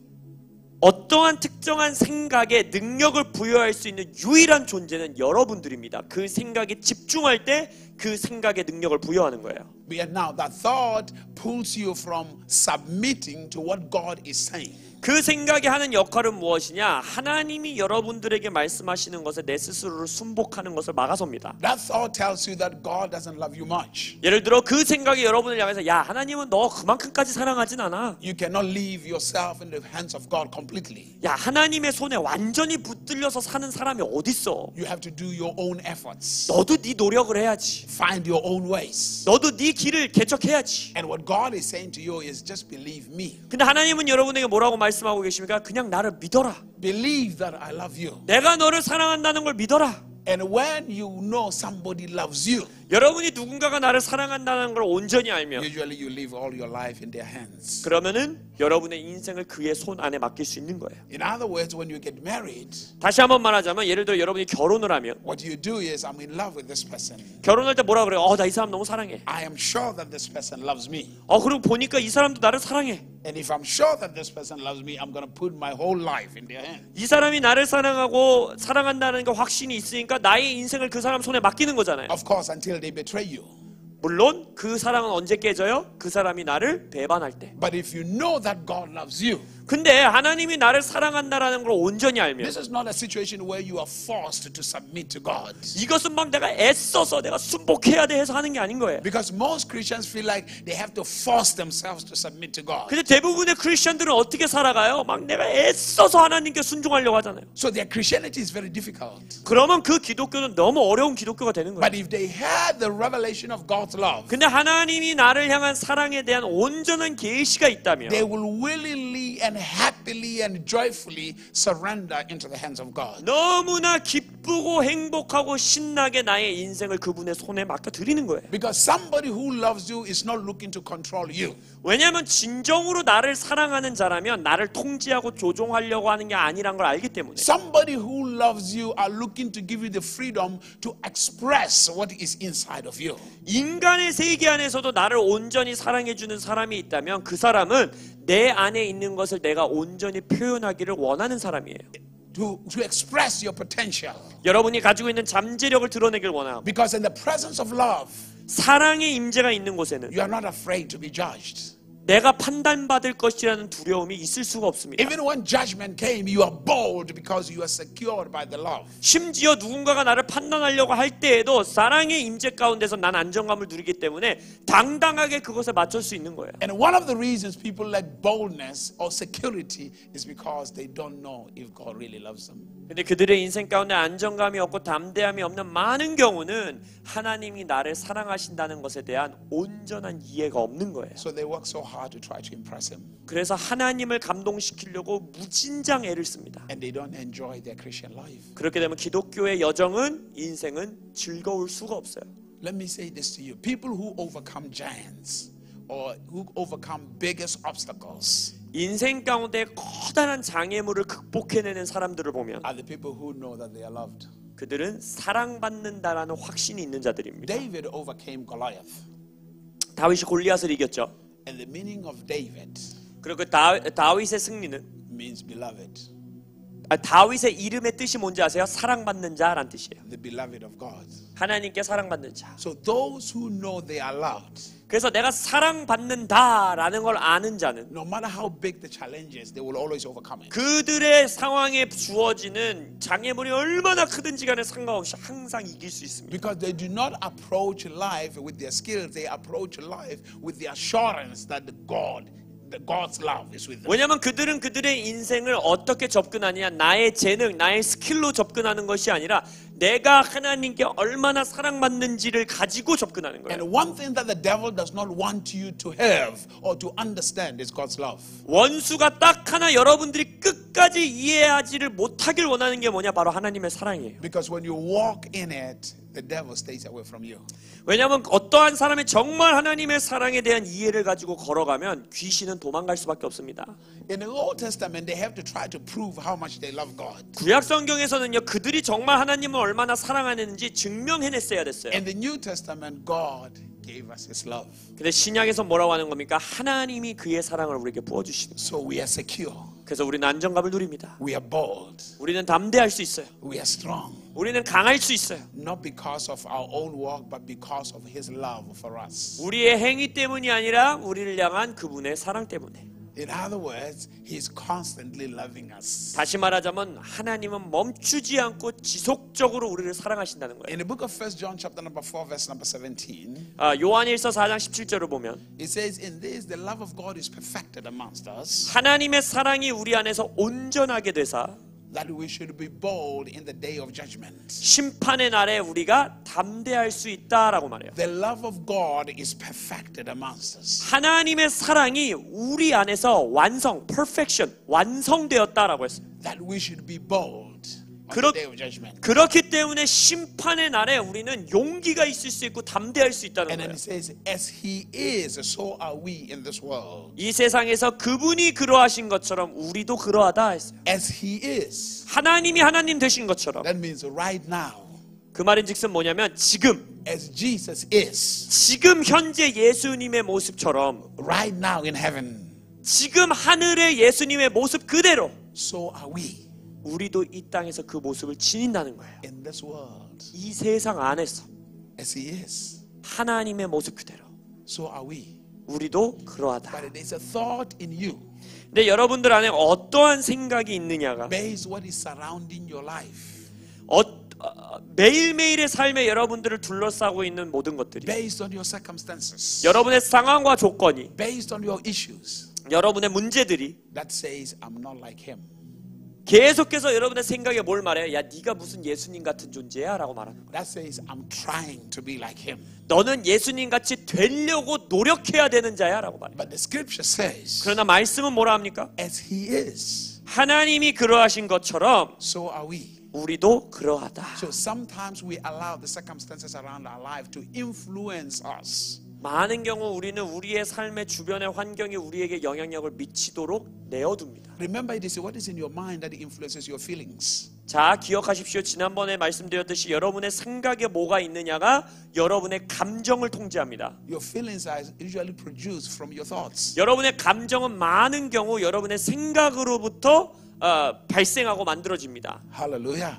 Speaker 2: 어떠한 특정한 생각에 능력을 부여할 수 있는 유일한 존재는 여러분들입니다. 그 생각에 집중할 때 그 생각에 능력을 부여하는 거예요.
Speaker 1: But now that thought pulls you from submitting to what God is saying.
Speaker 2: 그 생각이 하는 역할은 무엇이냐? 하나님이 여러분들에게 말씀하시는 것에 내 스스로를 순복하는 것을 막아섭니다.
Speaker 1: That thought tells you that God doesn't love you much.
Speaker 2: 예를 들어 그 생각이 여러분을 향해서 야 하나님은 너 그만큼까지 사랑하진 않아.
Speaker 1: You cannot leave yourself in the hands of God completely.
Speaker 2: 야 하나님의 손에 완전히 붙들려서 사는 사람이 어딨어.
Speaker 1: You have to do your own efforts.
Speaker 2: 너도 네 노력을 해야지.
Speaker 1: Find your own ways.
Speaker 2: 너도 네 길을 개척해야지.
Speaker 1: And what God is saying to you is just believe me.
Speaker 2: 근데 하나님은 여러분에게 뭐라고 말씀하고 계십니까? 그냥 나를 믿어라.
Speaker 1: Believe that I love you.
Speaker 2: 내가 너를 사랑한다는 걸 믿어라.
Speaker 1: And when you know somebody loves you,
Speaker 2: 여러분이 누군가가 나를 사랑한다는 걸 온전히 알면
Speaker 1: usually you leave all your life in their hands.
Speaker 2: 그러면은 여러분의 인생을 그의 손 안에 맡길 수 있는 거예요.
Speaker 1: In other words, when you get married,
Speaker 2: 다시 한번 말하자면 예를 들어 여러분이 결혼을 하면
Speaker 1: what you do is I'm in love with this person.
Speaker 2: 결혼할 때 뭐라 그래요? 나 이 사람 너무 사랑해.
Speaker 1: I am sure that this person loves me.
Speaker 2: 그리고 보니까 이 사람도 나를 사랑해.
Speaker 1: And if I'm sure that this person loves me, I'm going to put my whole life in their hands.
Speaker 2: 이 사람이 나를 사랑하고 사랑한다는 거 확신이 있으니까 나의 인생을 그 사람 손에 맡기는 거잖아요.
Speaker 1: Of course, until they betray you.
Speaker 2: 물론 그 사랑은 언제 깨져요? 그 사람이 나를 배반할 때.
Speaker 1: But if you know that God loves you,
Speaker 2: 근데 하나님이 나를 사랑한다라는 걸 온전히 알면
Speaker 1: this is not a situation where you are forced to submit to God.
Speaker 2: 이것은 막 내가 애써서 내가 순복해야 돼 해서 하는 게 아닌 거예요.
Speaker 1: Because most Christians feel like they have to force themselves to submit to God.
Speaker 2: 근데 대부분의 크리스천들은 어떻게 살아가요? 막 내가 애써서 하나님께 순종하려고 하잖아요.
Speaker 1: So their Christianity is very difficult.
Speaker 2: 그러면 그 기독교는 너무 어려운 기독교가 되는 거예요.
Speaker 1: But if they had the revelation of God's love,
Speaker 2: 근데 하나님이 나를 향한 사랑에 대한 온전한 계시가 있다면
Speaker 1: they will willingly and happily and joyfully surrender into the hands of God.
Speaker 2: 너무나 기쁘고 행복하고 신나게 나의 인생을 그분의 손에 맡겨 드리는 거예요.
Speaker 1: Because somebody who loves you is not looking to control you.
Speaker 2: 왜냐하면 진정으로 나를 사랑하는 자라면 나를 통제하고 조종하려고 하는 게 아니란 걸 알기 때문에.
Speaker 1: Somebody who loves you are looking to give you the freedom to express what is inside of you.
Speaker 2: 인간의 세계 안에서도 나를 온전히 사랑해주는 사람이 있다면 그 사람은 내 안에 있는 것을 내가 온전히 표현하기를 원하는 사람이에요.
Speaker 1: To express your potential.
Speaker 2: 여러분이 가지고 있는 잠재력을 드러내길 원하고
Speaker 1: Because in the presence of love,
Speaker 2: 사랑의 임재가 있는 곳에는
Speaker 1: you are not afraid to be judged.
Speaker 2: 내가 판단받을 것이라는 두려움이 있을 수가 없습니다.
Speaker 1: Even when judgment came, you are bold because you are secured by the love.
Speaker 2: 심지어 누군가가 나를 판단하려고 할 때에도 사랑의 임재 가운데서 난 안정감을 누리기 때문에 당당하게 그것에 맞출 수 있는 거예요.
Speaker 1: And one of the reasons people lack boldness or security is because they don't know if God really loves them.
Speaker 2: 근데 그들의 인생 가운데 안정감이 없고 담대함이 없는 많은 경우는 하나님이 나를 사랑하신다는 것에 대한 온전한 이해가 없는 거예요.
Speaker 1: So they work so hard to try to impress him.
Speaker 2: 그래서 하나님을 감동시키려고 무진장 애를 씁니다.
Speaker 1: And they don't enjoy their Christian life.
Speaker 2: 그렇게 되면 기독교의 여정은 인생은 즐거울 수가 없어요.
Speaker 1: Let me say this to you. People who overcome giants or who overcome biggest obstacles
Speaker 2: 인생 가운데 커다란 장애물을 극복해내는 사람들을 보면
Speaker 1: are the people who know that they are loved.
Speaker 2: 그들은 사랑받는다라는 확신이 있는 자들입니다.
Speaker 1: David overcame Goliath.
Speaker 2: 다윗이 골리앗을 이겼죠.
Speaker 1: And the meaning of David
Speaker 2: 그리고 다윗의 승리는
Speaker 1: means beloved.
Speaker 2: 다윗의 이름의 뜻이 뭔지 아세요? 사랑받는 자란 뜻이에요.
Speaker 1: The beloved of God.
Speaker 2: 하나님께 사랑받는 자.
Speaker 1: So those who know they are loved,
Speaker 2: 그래서 내가 사랑받는다라는 걸 아는 자는
Speaker 1: no matter how big the challenges, they will always overcome it.
Speaker 2: 그들의 상황에 주어지는 장애물이 얼마나 크든지 간에 상관없이 항상 이길 수 있습니다.
Speaker 1: Because they do not approach life with their skills, they approach life with the assurance that God's love is with them.
Speaker 2: 왜냐하면 그들은 그들의 인생을 어떻게 접근하느냐, 나의 재능, 나의 스킬로 접근하는 것이 아니라 내가 하나님께 얼마나 사랑받는지를 가지고 접근하는 거예요.
Speaker 1: And one thing that the devil does not want you to have or to understand is God's love.
Speaker 2: 원수가 딱 하나 여러분들이 끝까지 이해하지를 못하길 원하는 게 뭐냐? 바로 하나님의 사랑이에요.
Speaker 1: Because when you walk in it, the devil stays away from you.
Speaker 2: 왜냐하면 어떠한 사람이 정말 하나님의 사랑에 대한 이해를 가지고 걸어가면 귀신은 도망갈 수밖에 없습니다.
Speaker 1: In the Old Testament, they have to try to prove how much they love God.
Speaker 2: 구약 성경에서는요, 그들이 정말 하나님을 얼마나 사랑하는지 증명해냈어야 됐어요.
Speaker 1: In the New Testament, God gave us His love.
Speaker 2: 근데 신약에서 뭐라고 하는 겁니까? 하나님이 그의 사랑을 우리에게 부어주시는.
Speaker 1: So we are secure.
Speaker 2: 그래서 우리는 안정감을 누립니다.
Speaker 1: We are bold.
Speaker 2: 우리는 담대할 수 있어요.
Speaker 1: We are strong.
Speaker 2: 우리는 강할 수 있어요.
Speaker 1: Not because of our own work, but because of His love for us.
Speaker 2: 우리의 행위 때문이 아니라 우리를 향한 그분의 사랑 때문에.
Speaker 1: In other words, He's constantly loving us.
Speaker 2: 다시 말하자면 하나님은 멈추지 않고 지속적으로 우리를 사랑하신다는 거예요.
Speaker 1: In the book of 1 John chapter number 4 verse number 17,
Speaker 2: 요한일서 4장 17절을 보면
Speaker 1: it says, in this the love of God is perfected amongst us,
Speaker 2: 하나님의 사랑이 우리 안에서 온전하게 되사
Speaker 1: that we should be bold in the day of judgment.
Speaker 2: 심판의 날에 우리가 담대할 수 있다라고 말해요.
Speaker 1: The love of God is perfected amongst us.
Speaker 2: 하나님의 사랑이 우리 안에서 perfection, 완성되었다라고 했어요.
Speaker 1: That we should be bold on
Speaker 2: 그렇-
Speaker 1: the day of judgment.
Speaker 2: 그렇기 때문에 심판의 날에 우리는 용기가 있을 수 있고 담대할 수 있다는
Speaker 1: And then
Speaker 2: 거예요.
Speaker 1: it says, as He is, so are we in this world.
Speaker 2: 이 세상에서 그분이 그러하신 것처럼 우리도 그러하다 했어요.
Speaker 1: As He is.
Speaker 2: 하나님이 하나님 되신 것처럼.
Speaker 1: That means right now,
Speaker 2: 그 말인즉슨 뭐냐면 지금
Speaker 1: as Jesus is,
Speaker 2: 지금 현재 예수님의 모습처럼
Speaker 1: right now in heaven,
Speaker 2: 지금 하늘의 예수님의 모습 그대로
Speaker 1: so are we
Speaker 2: 우리도 이 땅에서 그 모습을 지닌다는 거예요.
Speaker 1: in this world.
Speaker 2: 이 세상 안에서
Speaker 1: As He is,
Speaker 2: 하나님의 모습 그대로
Speaker 1: so are we.
Speaker 2: 우리도 그러하다.
Speaker 1: But it is a thought in you,
Speaker 2: 근데 여러분들 안에 어떠한 생각이 있느냐가
Speaker 1: based what is surrounding your life,
Speaker 2: 매일매일의 삶에 여러분들을 둘러싸고 있는 모든 것들이
Speaker 1: based on your circumstances,
Speaker 2: 여러분의 상황과 조건이
Speaker 1: based on your issues,
Speaker 2: 여러분의 문제들이
Speaker 1: that says, I'm not like Him.
Speaker 2: 계속해서 여러분의 생각에 뭘 말해요? 야, 네가 무슨 예수님 같은 존재야? 라고 말하는 거예요.
Speaker 1: That says, I'm trying to be like Him.
Speaker 2: 너는 예수님 같이 되려고 노력해야 되는 자야? 라고 말해요.
Speaker 1: But the scripture says,
Speaker 2: 그러나 말씀은 뭐라 합니까?
Speaker 1: as He is,
Speaker 2: 하나님이 그러하신 것처럼
Speaker 1: so are we.
Speaker 2: 우리도 그러하다.
Speaker 1: So sometimes we allow the circumstances around our life to influence us.
Speaker 2: 많은 경우 우리는 우리의 삶의 주변의 환경이 우리에게 영향력을 미치도록 내어둡니다.
Speaker 1: Remember, it is what is in your mind that influences your feelings.
Speaker 2: 자, 기억하십시오. 지난번에 말씀드렸듯이 여러분의 생각에 뭐가 있느냐가 여러분의 감정을 통제합니다.
Speaker 1: Your feelings are usually produced from your thoughts.
Speaker 2: 여러분의 감정은 많은 경우 여러분의 생각으로부터 발생하고 만들어집니다.
Speaker 1: Hallelujah.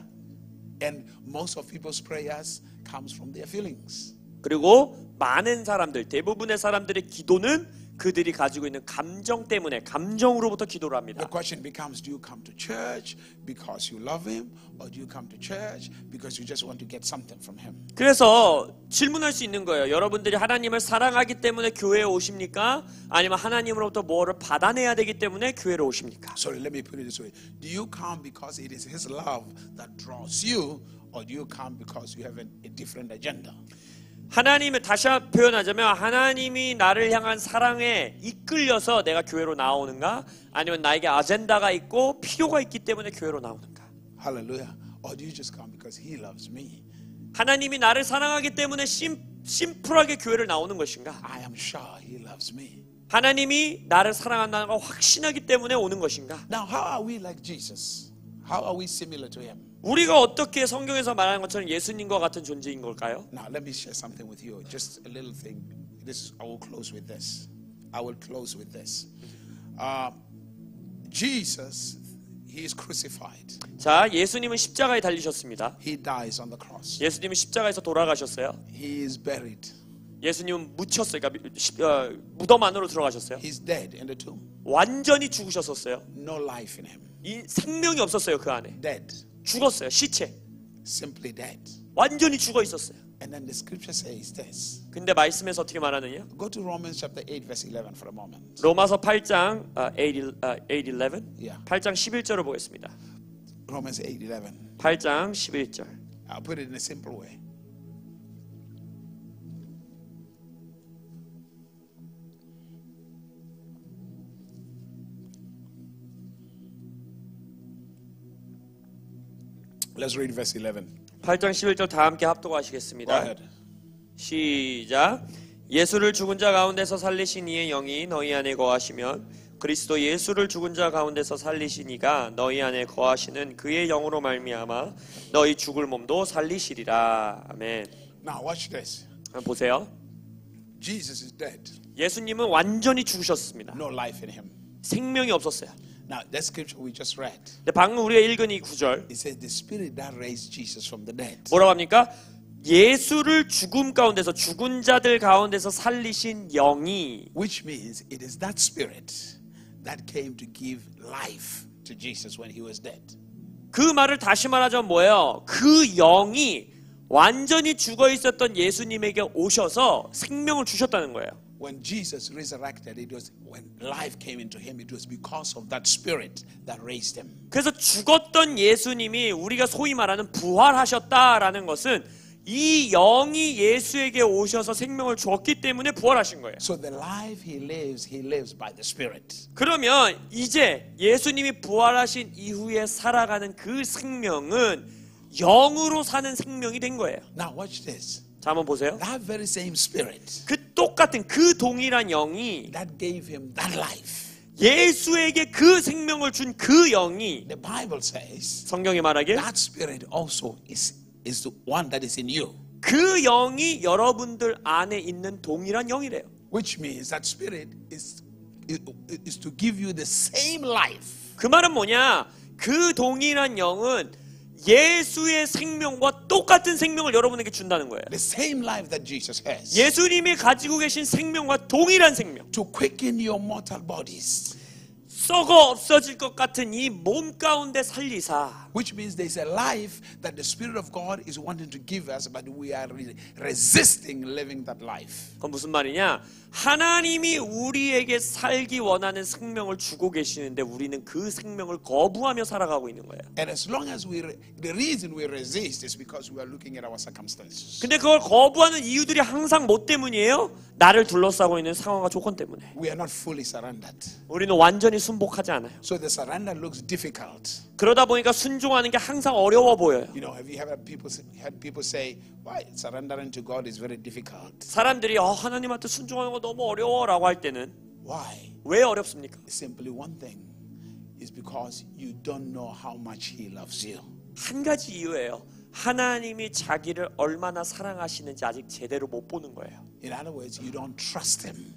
Speaker 1: And most of people's prayers comes from their feelings.
Speaker 2: 그리고 많은 사람들, 대부분의 사람들의 기도는 그들이 가지고 있는 감정 때문에 감정으로부터 기도를 합니다.
Speaker 1: The question becomes, do you come to church because you love Him, or do you come to church because you just want to get something from Him?
Speaker 2: 그래서 질문할 수 있는 거예요. 여러분들이 하나님을 사랑하기 때문에 교회에 오십니까? 아니면 하나님으로부터 뭐를 받아내야 되기 때문에 교회로 오십니까?
Speaker 1: Sorry, let me put it this way. Do you come because it is His love that draws you, or do you come because you have a different agenda?
Speaker 2: 하나님을 다시 표현하자면 하나님이 나를 향한 사랑에 이끌려서 내가 교회로 나오는가? 아니면 나에게 아젠다가 있고 필요가 있기 때문에 교회로 나오는가?
Speaker 1: Hallelujah. Or do you just come because He loves me?
Speaker 2: 하나님이 나를 사랑하기 때문에 심플하게 교회를 나오는 것인가?
Speaker 1: I am sure He loves me.
Speaker 2: 하나님이 나를 사랑한다는 걸 확신하기 때문에 오는 것인가?
Speaker 1: Now, how are we like Jesus? How are we similar to Him?
Speaker 2: 우리가 어떻게 성경에서 말하는 것처럼 예수님과 같은 존재인 걸까요?
Speaker 1: Now, let me share something with you. Just a little thing. I will close with this. Jesus, He is crucified.
Speaker 2: 자, 예수님은 십자가에 달리셨습니다.
Speaker 1: He dies on the cross.
Speaker 2: 예수님은 십자가에서 돌아가셨어요.
Speaker 1: He is buried.
Speaker 2: 예수님은 묻혔어요. 그러니까 무덤 안으로 들어가셨어요.
Speaker 1: He's dead in the tomb.
Speaker 2: 완전히 죽으셨었어요.
Speaker 1: No life in Him.
Speaker 2: 이 생명이 없었어요. 그 안에.
Speaker 1: Dead.
Speaker 2: 죽었어요. 시체.
Speaker 1: Simply dead.
Speaker 2: 완전히 죽어 있었어요.
Speaker 1: And then the scripture says this.
Speaker 2: 근데 말씀에서 어떻게 말하느냐?
Speaker 1: Go to Romans chapter 8 verse 11 for a moment.
Speaker 2: 로마서 8장 8:11
Speaker 1: Yeah.
Speaker 2: 8장 11절을 보겠습니다.
Speaker 1: Romans 8:11.
Speaker 2: 8장 11절.
Speaker 1: I'll put it in a simple way. Let's read verse 11.
Speaker 2: 8장 11절 다 함께
Speaker 1: Go
Speaker 2: 합독하시겠습니다.
Speaker 1: ahead.
Speaker 2: 시작. 예수를 죽은 자 가운데서 살리신 이의 영이 너희 안에 거하시면 그리스도 예수를 죽은 자 가운데서 살리신 이가 너희 안에 거하시는 그의 영으로 말미암아 너희 죽을 몸도 살리시리라. 아멘.
Speaker 1: Now watch this.
Speaker 2: 보세요.
Speaker 1: Jesus is dead.
Speaker 2: 예수님은 완전히 죽으셨습니다.
Speaker 1: No life in Him.
Speaker 2: 생명이 없었어요.
Speaker 1: Now, that scripture we just read,
Speaker 2: 근데 방금 우리가 읽은 이 구절
Speaker 1: it says the spirit that raised Jesus from the dead.
Speaker 2: 뭐라고 합니까? 예수를 죽음 가운데서 죽은 자들 가운데서 살리신 영이
Speaker 1: Which means it is that spirit that came to give life to Jesus when he was dead.
Speaker 2: 그 말을 다시 말하자면 뭐예요? 그 영이 완전히 죽어 있었던 예수님에게 오셔서 생명을 주셨다는 거예요.
Speaker 1: When Jesus resurrected, it was when life came into him, it was because of that spirit that raised him.
Speaker 2: 그래서 죽었던 예수님이 우리가 소위 말하는 부활하셨다라는 것은 이 영이 예수에게 오셔서 생명을 주었기 때문에 부활하신 거예요.
Speaker 1: So the life he lives by the spirit.
Speaker 2: 그러면 이제 예수님이 부활하신 이후에 살아가는 그 생명은 영으로 사는 생명이 된 거예요.
Speaker 1: Now watch this.
Speaker 2: 자, 한번 보세요.
Speaker 1: That very same spirit
Speaker 2: 그 똑같은 그 동일한 영이
Speaker 1: that gave him that life.
Speaker 2: 예수에게 그 생명을 준 그 영이
Speaker 1: The Bible says
Speaker 2: 성경이 말하길
Speaker 1: that spirit also is the one that is in you.
Speaker 2: 그 영이 여러분들 안에 있는 동일한 영이래요.
Speaker 1: Which means that spirit is to give you the same life.
Speaker 2: 그 말은 뭐냐? 그 동일한 영은 예수의 생명과 똑같은 생명을 여러분에게 준다는 거예요.
Speaker 1: The same life that Jesus has.
Speaker 2: 예수님이 가지고 계신 생명과 동일한 생명.
Speaker 1: To quicken your mortal bodies.
Speaker 2: 썩어 없어질 것 같은 이 몸 가운데 살리사.
Speaker 1: Which means there's a life that the Spirit of God is wanting to give us, but we are resisting living that life.
Speaker 2: 그건 무슨 말이냐? 하나님이 우리에게 살기 원하는 생명을 주고 계시는데 우리는 그 생명을 거부하며 살아가고 있는 거예요.
Speaker 1: And as long as the reason we resist is because we are looking at our circumstances.
Speaker 2: 근데 그걸 거부하는 이유들이 항상 뭐 때문이에요? 나를 둘러싸고 있는 상황과 조건 때문에.
Speaker 1: We are not fully surrendered.
Speaker 2: 우리는 완전히 순복하지 않아요.
Speaker 1: So the surrender looks difficult.
Speaker 2: 그러다 보니까 순종하는 게 항상 어려워 보여요.
Speaker 1: You know, have you heard people say, why surrendering to God is very difficult?
Speaker 2: 사람들이 하나님한테 순종하는 거 너무 어려워라고 할 때는
Speaker 1: Why?
Speaker 2: 왜 어렵습니까?
Speaker 1: Simply one thing is because you don't know how much He loves you.
Speaker 2: 한 가지 이유예요. 하나님이 자기를 얼마나 사랑하시는지 아직 제대로 못 보는 거예요.
Speaker 1: In other words, you don't trust Him.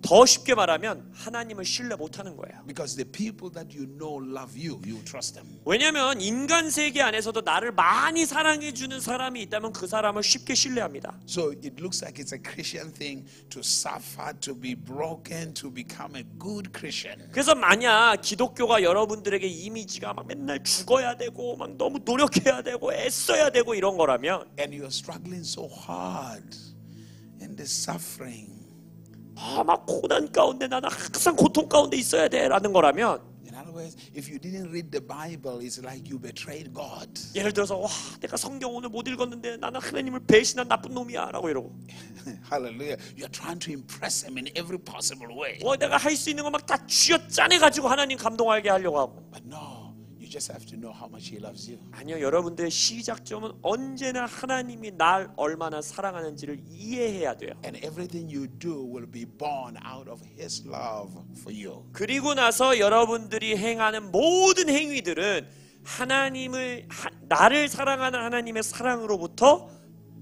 Speaker 2: 더 쉽게 말하면 하나님을 신뢰 못하는 거예요.
Speaker 1: Because the people that you know love you, you trust them.
Speaker 2: 왜냐하면 인간 세계 안에서도 나를 많이 사랑해 주는 사람이 있다면 그 사람을 쉽게 신뢰합니다.
Speaker 1: So it looks like it's a Christian thing to suffer, to be broken, to become a good Christian.
Speaker 2: 그래서 만약 기독교가 여러분들에게 이미지가 막 맨날 죽어야 되고 막 너무 노력해야 되고 애써야 되고 이런 거라면
Speaker 1: And you're struggling so hard in the suffering.
Speaker 2: 막 고난 가운데 나는 항상 고통 가운데 있어야 돼라는 거라면
Speaker 1: In other words, if you didn't read the Bible, it's like you betrayed God.
Speaker 2: 예를 들어서 내가 성경 오늘 못 읽었는데 나는 하나님을 배신한 나쁜 놈이야 라고 이러고
Speaker 1: Hallelujah. You're trying to impress Him in every possible way.
Speaker 2: 내가 할 수 있는 거 막 다 쥐어짜내가지고 하나님 감동하게 하려고 하고
Speaker 1: But no, you just have to know how much He loves you.
Speaker 2: 아니요, 여러분들의 시작점은 언제나 하나님이 날 얼마나 사랑하는지를 이해해야 돼요.
Speaker 1: And everything you do will be born out of His love for you.
Speaker 2: 그리고 나서 여러분들이 행하는 모든 행위들은 나를 사랑하는 하나님의 사랑으로부터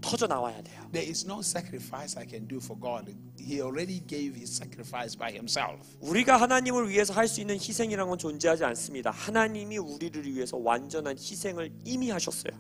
Speaker 2: 터져 나와야 돼요.
Speaker 1: There is no sacrifice I can do for God. He already gave His sacrifice by Himself.
Speaker 2: 우리가 하나님을 위해서 할 수 있는 희생이라는 건 존재하지 않습니다. 하나님이 우리를 위해서 완전한 희생을 이미 하셨어요.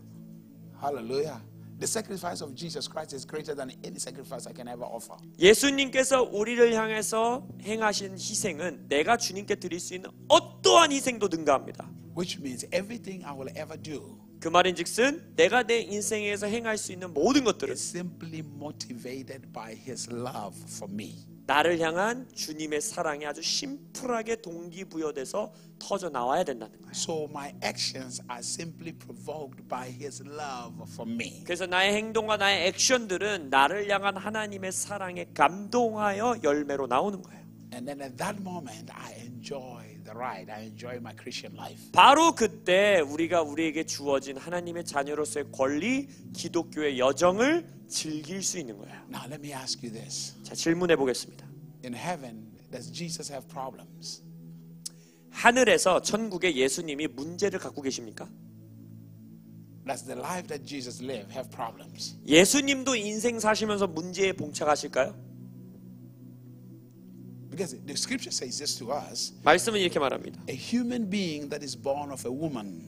Speaker 1: Hallelujah. The sacrifice of Jesus Christ is greater than any sacrifice I can ever offer.
Speaker 2: 예수님께서 우리를 향해서 행하신 희생은 내가 주님께 드릴 수 있는 어떠한 희생도 능가합니다.
Speaker 1: Which means everything I will ever do
Speaker 2: 그 말인즉슨 내가 내 인생에서 행할 수 있는 모든 것들은
Speaker 1: is simply motivated by His love for me.
Speaker 2: 나를 향한 주님의 사랑이 아주 심플하게 동기부여돼서 터져 나와야 된다는 거예요.
Speaker 1: So my actions are simply provoked by His love for me.
Speaker 2: 그래서 나의 행동과 나의 액션들은 나를 향한 하나님의 사랑에 감동하여 열매로 나오는 거예요.
Speaker 1: And then at that moment I enjoy the ride. I enjoy my Christian life.
Speaker 2: 바로 그때 우리에게 주어진 하나님의 자녀로서의 권리, 기독교의 여정을 즐길 수 있는 거예요.
Speaker 1: Now let me ask you this.
Speaker 2: 자, 질문해 보겠습니다.
Speaker 1: In heaven, does Jesus have problems?
Speaker 2: 하늘에서 천국에 예수님이 문제를 갖고 계십니까?
Speaker 1: Does the life that Jesus lived have problems?
Speaker 2: 예수님도 인생 사시면서 문제에 봉착하실까요?
Speaker 1: Because the scripture says this to us.
Speaker 2: 말씀은 이렇게 말합니다.
Speaker 1: A human being that is born of a woman,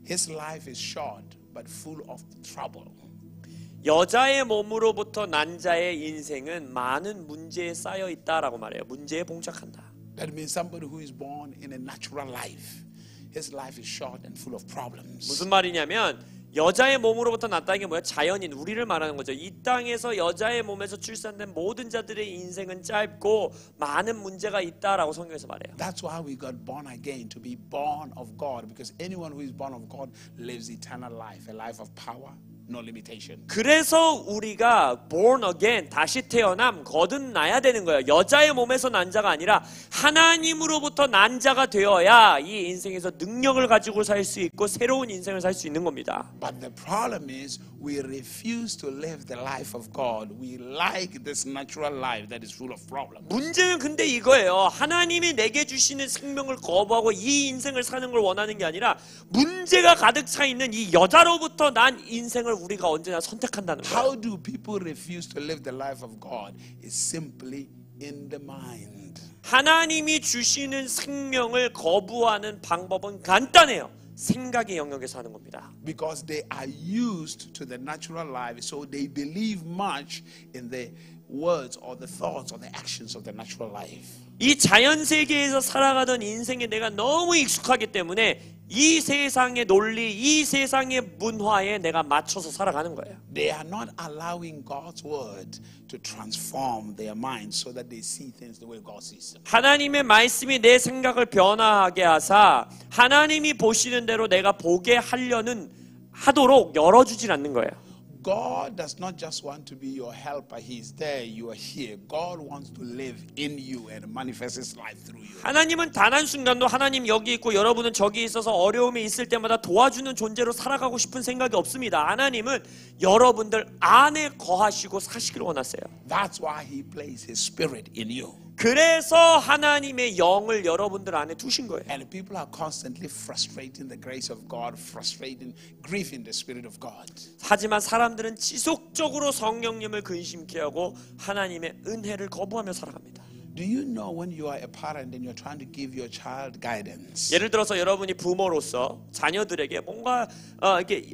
Speaker 1: his life is short but full of trouble.
Speaker 2: 여자의 몸으로부터 난 자의 인생은 많은 문제에 쌓여 있다라고 말해요. 문제에 봉착한다.
Speaker 1: That means somebody who is born in a natural life, his life is short and full of problems.
Speaker 2: 무슨 말이냐면 여자의 몸으로부터 났다는 게 뭐야? 자연인 우리를 말하는 거죠. 이 땅에서 여자의 몸에서 출산된 모든 자들의 인생은 짧고 많은 문제가 있다라고 성경에서 말해요.
Speaker 1: That's why we got born again, to be born of God, because anyone who is born of God lives eternal life, a life of power, no limitation.
Speaker 2: 그래서 우리가 born again, 다시 태어남, 거듭나야 되는 거예요. 여자의 몸에서 난 자가 아니라 하나님으로부터 난 자가 되어야 이 인생에서 능력을 가지고 살 수 있고 새로운 인생을 살 수 있는 겁니다.
Speaker 1: But the problem is we refuse to live the life of God. We like this natural life that is full of problems.
Speaker 2: 문제는 근데 이거예요. 하나님이 내게 주시는 생명을 거부하고 이 인생을 사는 걸 원하는 게 아니라 문제가 가득 차 있는 이 여자로부터 난 인생을 우리가 언제나 선택한다는 거예요.
Speaker 1: How do people refuse to live the life of God? It's simply in the mind.
Speaker 2: 하나님이 주시는 생명을 거부하는 방법은 간단해요. 생각의 영역에서 하는 겁니다.
Speaker 1: Because they are used to the natural life, so they believe much in the words or the thoughts or the actions of the natural life.
Speaker 2: 이 자연 세계에서 살아가던 인생에 내가 너무 익숙하기 때문에 이 세상의 논리, 이 세상의 문화에 내가 맞춰서 살아가는 거예요.
Speaker 1: They are not allowing God's word to transform their minds so that they see things the way God sees them.
Speaker 2: 하나님의 말씀이 내 생각을 변화하게 하사 하나님이 보시는 대로 내가 보게 하도록 열어주질 않는 거예요.
Speaker 1: God does not just want to be your helper. He's there, you are here. God wants to live in you and manifest His life through you.
Speaker 2: 하나님은 단 한순간도 하나님 여기 있고 여러분은 저기 있어서 어려움이 있을 때마다 도와주는 존재로 살아가고 싶은 생각이 없습니다. 하나님은 여러분들 안에 거하시고 사시기를 원하세요.
Speaker 1: That's why He placed His Spirit in you.
Speaker 2: 그래서 하나님의 영을 여러분들 안에 두신 거예요.
Speaker 1: And people are constantly frustrating the grace of God, frustrating, grieving the Spirit of God.
Speaker 2: 하지만 사람들은 지속적으로 성령님을 근심케 하고 하나님의 은혜를 거부하며 살아갑니다.
Speaker 1: Do you know when you are a parent and you're trying to give your child guidance?
Speaker 2: 예를 들어서 여러분이 부모로서 자녀들에게 뭔가 이렇게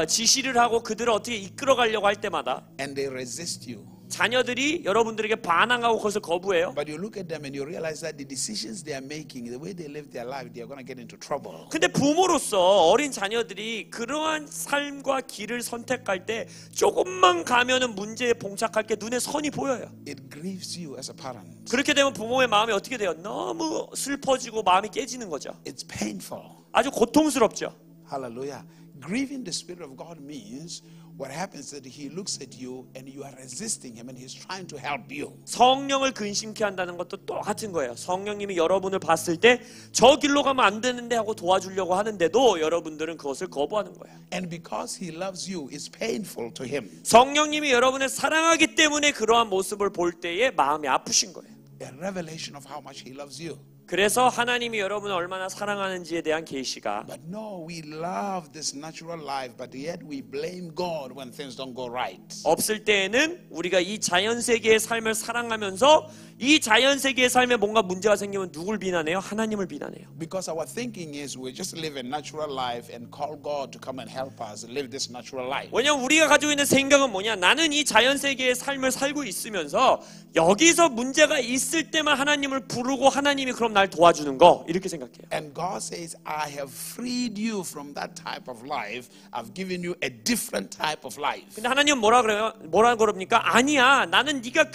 Speaker 2: 지시를 하고 그들을 어떻게 이끌어가려고 할 때마다
Speaker 1: And they resist you.
Speaker 2: 자녀들이 여러분들에게 반항하고 그것을 거부해요.
Speaker 1: But you look at them and you realize that the decisions they are making, the way they live their life, they are going to get into trouble.
Speaker 2: 근데 부모로서 어린 자녀들이 그러한 삶과 길을 선택할 때 조금만 가면은 문제에 봉착할 게 눈에 선이 보여요.
Speaker 1: It grieves you as a parent.
Speaker 2: 그렇게 되면 부모의 마음이 어떻게 돼요? 너무 슬퍼지고 마음이 깨지는 거죠.
Speaker 1: It's painful.
Speaker 2: 아주 고통스럽죠.
Speaker 1: Hallelujah. Grieving the Spirit of God means what happens is that He looks at you and you are resisting Him and He's trying to help you.
Speaker 2: 성령을 근심케 한다는 것도 똑같은 거예요. 성령님이 여러분을 봤을 때 저 길로 가면 안 되는데 하고 도와주려고 하는데도 여러분들은 그것을 거부하는 거예요.
Speaker 1: And because He loves you, it's painful to Him.
Speaker 2: 성령님이 여러분을 사랑하기 때문에 그러한 모습을 볼 때에 마음이 아프신 거예요.
Speaker 1: A revelation of how much He loves you.
Speaker 2: 그래서 하나님이 여러분을 얼마나 사랑하는지에 대한 계시가
Speaker 1: But no, we love this natural life, but yet we blame God when things don't go right.
Speaker 2: 없을 때에는 우리가 이 자연세계의 삶을 사랑하면서 이 자연세계의 삶에 뭔가 문제가 생기면 누굴 비난해요? 하나님을 비난해요.
Speaker 1: Because our thinking is we just live a natural life and call God to come and help us live this natural life.
Speaker 2: 왜냐면 우리가 가지고 있는 생각은 뭐냐? 나는 이 자연세계의 삶을 살고 있으면서 여기서 문제가 있을 때만 하나님을 부르고 하나님이 그럼 날 도와주는 거 이렇게 생각해요.
Speaker 1: And God says, I have freed you from that type of life. I've given you a different type of life.
Speaker 2: 근데 하나님은 뭐라 그래요? 뭐라 그럽니까? 아니야. 나는 네가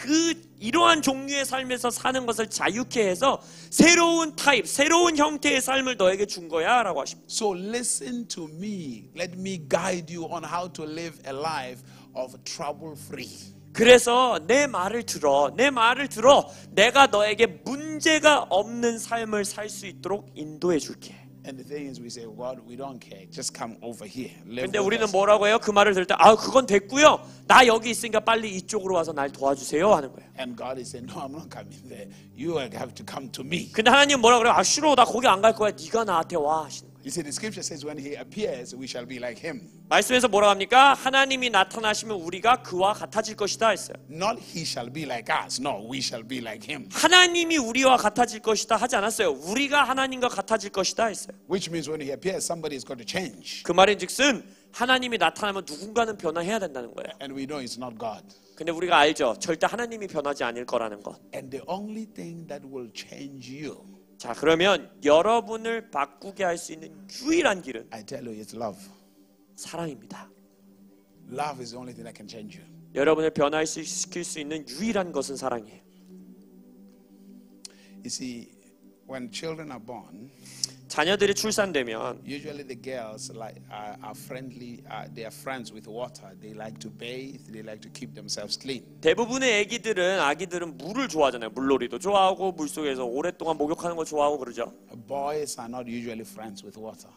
Speaker 2: 이러한 종류의 삶에서 사는 것을 자유케 해서 새로운 타입, 새로운 형태의 삶을 너에게 준 거야 라고 하십니다.
Speaker 1: So listen to me. Let me guide you on how to live a life of trouble-free.
Speaker 2: 그래서 내 말을 들어. 내가 너에게 문제가 없는 삶을 살 수 있도록 인도해 줄게.
Speaker 1: And the thing is, we say, God, we don't care. Just come over here. Live
Speaker 2: 근데
Speaker 1: with
Speaker 2: 우리는
Speaker 1: us.
Speaker 2: 뭐라고 해요? 그 말을 들을 때 그건 됐고요. 나 여기 있으니까 빨리 이쪽으로 와서 날 도와주세요 하는 거예요.
Speaker 1: And God is saying, no, I'm not coming there. You have to come to me.
Speaker 2: 근데 하나님 뭐라 그래요? 싫어. 나 거기 안 갈 거야. 네가 나한테 와 하시는 거예요.
Speaker 1: You see, the scripture says when he appears, we shall be like him.
Speaker 2: 말씀에서 뭐라고 합니까? 하나님이 나타나시면 우리가 그와 같아질 것이다 했어요.
Speaker 1: Not he shall be like us. No, we shall be like him.
Speaker 2: 하나님이 우리와 같아질 것이다 하지 않았어요. 우리가 하나님과 같아질 것이다 했어요.
Speaker 1: Which means when he appears, somebody is going to change.
Speaker 2: 그 말인즉슨 하나님이 나타나면 누군가는 변화해야 된다는 거예요.
Speaker 1: And we know it's not God.
Speaker 2: 근데 우리가 알죠. 절대 하나님이 변하지 않을 거라는 것.
Speaker 1: And the only thing that will change you,
Speaker 2: 자, 그러면 여러분을 바꾸게 할 수 있는 유일한 길은
Speaker 1: I tell you, it's love.
Speaker 2: 사랑입니다.
Speaker 1: Love is the only thing that can change you.
Speaker 2: 여러분을 변화시킬 수 있는 유일한 것은 사랑이에요.
Speaker 1: You see, when children are born,
Speaker 2: 자녀들이 출산되면
Speaker 1: usually the girls are friendly. They are friends with water. They like to bathe. They like to keep themselves clean.
Speaker 2: 대부분의 아기들은 물을 좋아하잖아요. 물놀이도 좋아하고 물속에서 오랫동안 목욕하는 거 좋아하고 그러죠.
Speaker 1: Boys are not usually friends with water.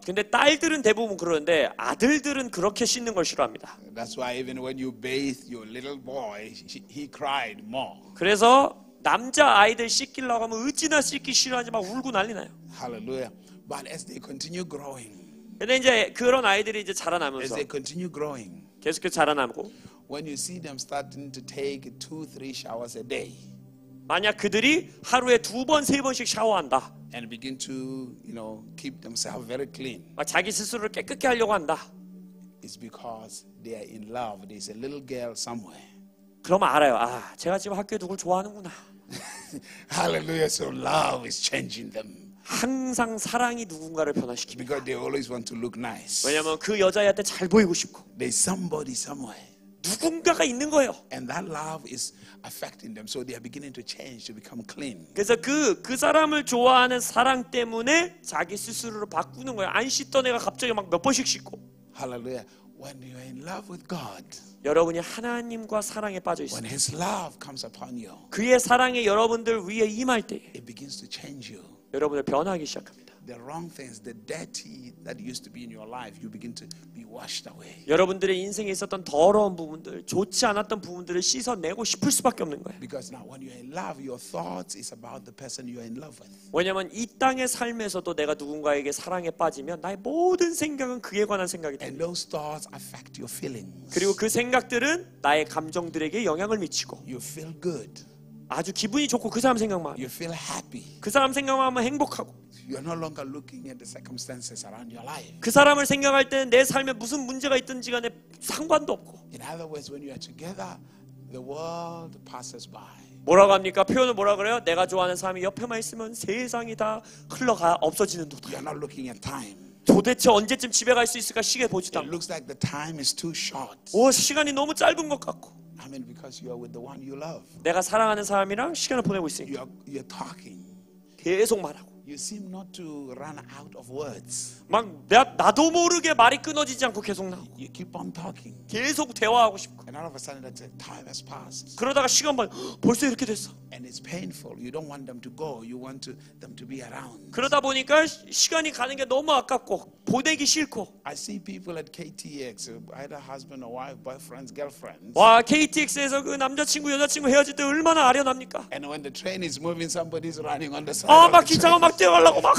Speaker 2: 근데 딸들은 대부분 그러는데 아들들은 그렇게 씻는 걸 싫어합니다.
Speaker 1: That's why even when you bathe your little boy, he cried more.
Speaker 2: 그래서 남자 아이들 씻기려고 하면 어찌나 씻기 싫어하지 막 울고 난리 나요.
Speaker 1: Hallelujah. But as they continue growing,
Speaker 2: 근데 이제 그런 아이들이 이제
Speaker 1: as
Speaker 2: 자라나면서
Speaker 1: they continue growing,
Speaker 2: 계속해서 자라나고
Speaker 1: when you see them starting to take 2-3 showers a day
Speaker 2: 만약 그들이 하루에 2번, 3번씩 샤워한다.
Speaker 1: and begin to, keep themselves very clean,
Speaker 2: 막 자기 스스로를 깨끗게 하려고 한다.
Speaker 1: it's because they are in love. There's a little girl somewhere.
Speaker 2: 그러면 알아요. 아, 제가 지금 학교에 누굴 좋아하는구나.
Speaker 1: Hallelujah. So love is changing them
Speaker 2: 항상 사랑이 누군가를 변화시킵니다.
Speaker 1: because they always want to look nice.
Speaker 2: 왜냐하면 그 여자애한테 잘 보이고 싶고
Speaker 1: There's somebody somewhere.
Speaker 2: 누군가가 있는 거예요.
Speaker 1: And that love is affecting them. So they are beginning to change, to become clean.
Speaker 2: 그래서 그 사람을 좋아하는 사랑 때문에 자기 스스로를 바꾸는 거예요. 안 씻던 애가 갑자기 막 몇 번씩 씻고.
Speaker 1: Hallelujah. When you are in love with God,
Speaker 2: 여러분이 하나님과 사랑에 빠져
Speaker 1: when
Speaker 2: 있어요.
Speaker 1: His love comes upon you,
Speaker 2: 그의 사랑이 여러분들 위에 임할 때
Speaker 1: it begins to change you.
Speaker 2: 여러분을 변화하기 시작합니다.
Speaker 1: The wrong things, the dirty that used to be in your life, you begin to be washed away.
Speaker 2: 여러분들의 인생에 있었던 더러운 부분들, 좋지 않았던 부분들을 씻어내고 싶을 수밖에 없는 거예요.
Speaker 1: Because now when you're in love, your thoughts is about the person you're in love with.
Speaker 2: 왜냐하면 이 땅의 삶에서도 내가 누군가에게 사랑에 빠지면 나의 모든 생각은 그에 관한 생각이
Speaker 1: And
Speaker 2: 됩니다.
Speaker 1: those thoughts affect your feelings.
Speaker 2: 그리고 그 생각들은 나의 감정들에게 영향을 미치고
Speaker 1: You feel good.
Speaker 2: 아주 기분이 좋고 그 사람 생각만
Speaker 1: You feel happy.
Speaker 2: 그 사람 생각만 하면 행복하고
Speaker 1: You're no longer looking at the circumstances around your life.
Speaker 2: 그 사람을 생각할 때는 내 삶에 무슨 문제가 있든지 간에 상관도 없고
Speaker 1: In other words, when you are together, the world passes by.
Speaker 2: 뭐라고 합니까? 표현을 뭐라 그래요? 내가 좋아하는 사람이 옆에만 있으면 세상이 다 흘러가 없어지는 듯.
Speaker 1: You're not looking at time.
Speaker 2: 도대체 언제쯤 집에 갈 수 있을까 시계 보지도
Speaker 1: It
Speaker 2: 않고
Speaker 1: looks like the time is too short.
Speaker 2: 시간이 너무 짧은 것 같고
Speaker 1: I mean, because you are with the one you love.
Speaker 2: 내가 사랑하는 사람이랑 시간을 보내고 있으니까
Speaker 1: You're talking.
Speaker 2: 계속 말하고
Speaker 1: You seem not to run out of words.
Speaker 2: 막 나도 모르게 말이 끊어지지 않고 계속 나오고
Speaker 1: You keep on talking.
Speaker 2: 계속 대화하고 싶고
Speaker 1: And all of a sudden, that time has passed.
Speaker 2: 그러다가 시간 봐 벌써 이렇게 됐어.
Speaker 1: And it's painful. You don't want them to go. You want them to be around.
Speaker 2: 그러다 보니까 시간이 가는 게 너무 아깝고 보내기 싫고
Speaker 1: I see people at KTX, either husband or wife, boyfriends, girlfriends.
Speaker 2: 와 KTX에서 그 남자친구 여자친구 헤어질 때 얼마나 아련합니까?
Speaker 1: And when the train is moving, somebody's running on the side.
Speaker 2: 막
Speaker 1: of the
Speaker 2: 기차가
Speaker 1: train.
Speaker 2: 막 뛰어가려고 막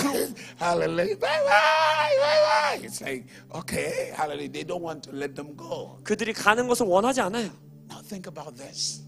Speaker 1: Hallelujah. Bye bye. Bye bye. It's like, okay, hallelujah. They don't want to let them go.
Speaker 2: 그들이 가는 것을 원하지 않아요.
Speaker 1: Now think about this.